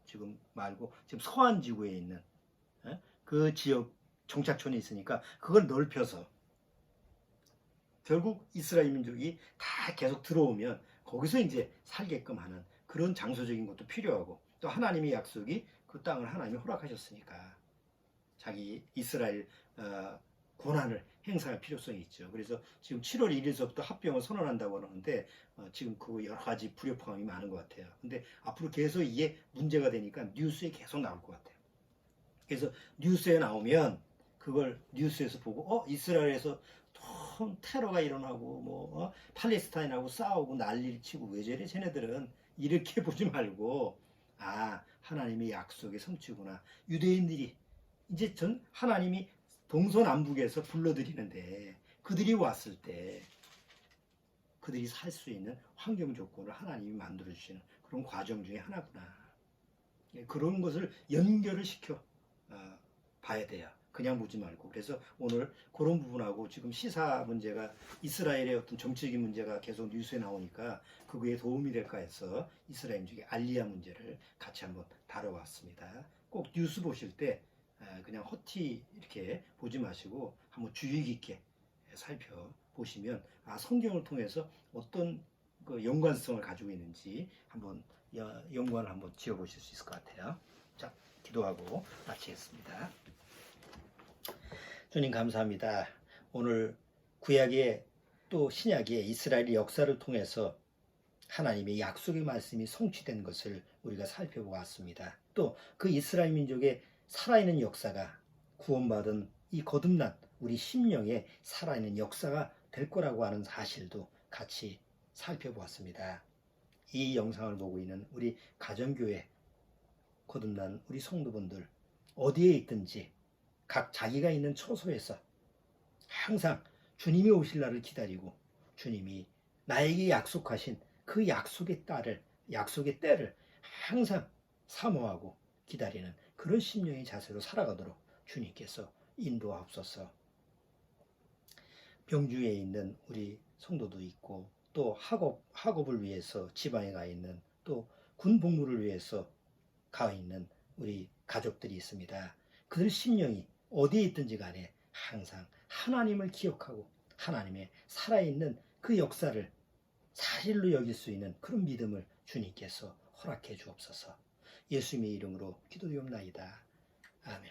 지금 말고 지금 서안지구에 있는 그 지역 정착촌이 있으니까 그걸 넓혀서 결국 이스라엘 민족이 다 계속 들어오면 거기서 이제 살게끔 하는 그런 장소적인 것도 필요하고, 또 하나님의 약속이 그 땅을 하나님이 허락하셨으니까 자기 이스라엘 권한을 행사할 필요성이 있죠. 그래서 지금 7월 1일서부터 합병을 선언한다고 하는데 지금 그 여러 가지 불협화음이 많은 것 같아요. 근데 앞으로 계속 이게 문제가 되니까 뉴스에 계속 나올 것 같아요. 그래서 뉴스에 나오면 그걸 뉴스에서 보고 이스라엘에서 테러가 일어나고 팔레스타인하고 싸우고 난리를 치고 왜 저래 쟤네들은, 이렇게 보지 말고 하나님의 약속의 성취구나. 유대인들이 이제 하나님이 동서남북에서 불러들이는데 그들이 왔을 때 그들이 살 수 있는 환경 조건을 하나님이 만들어주시는 그런 과정 중에 하나구나. 그런 것을 연결을 시켜 봐야 돼요. 그냥 보지 말고. 그래서 오늘 그런 부분하고 지금 시사 문제가, 이스라엘의 어떤 정치적인 문제가 계속 뉴스에 나오니까 그거에 도움이 될까 해서 이스라엘 민족의 알리야 문제를 같이 한번 다뤄봤습니다. 꼭 뉴스 보실 때 그냥 허티 이렇게 보지 마시고 한번 주의 깊게 살펴보시면 성경을 통해서 어떤 그 연관성을 가지고 있는지 한번 연관을 한번 지어보실 수 있을 것 같아요. 자, 기도하고 마치겠습니다. 주님 감사합니다. 오늘 구약의 또 신약의 이스라엘의 역사를 통해서 하나님의 약속의 말씀이 성취된 것을 우리가 살펴보고 왔습니다. 또 그 이스라엘 민족의 살아있는 역사가 구원받은 이 거듭난 우리 심령의 살아있는 역사가 될 거라고 하는 사실도 같이 살펴보았습니다. 이 영상을 보고 있는 우리 가정교회 거듭난 우리 성도분들 어디에 있든지 각 자기가 있는 처소에서 항상 주님이 오실 날을 기다리고 주님이 나에게 약속하신 그 약속의 때를 항상 사모하고 기다리는 그런 심령의 자세로 살아가도록 주님께서 인도하옵소서. 병주에 있는 우리 성도도 있고, 또 학업을 위해서 지방에 가 있는, 또 군 복무를 위해서 가 있는 우리 가족들이 있습니다. 그들 심령이 어디에 있든지 간에 항상 하나님을 기억하고 하나님의 살아있는 그 역사를 사실로 여길 수 있는 그런 믿음을 주님께서 허락해 주옵소서. 예수님의 이름으로 기도드리옵나이다. 아멘.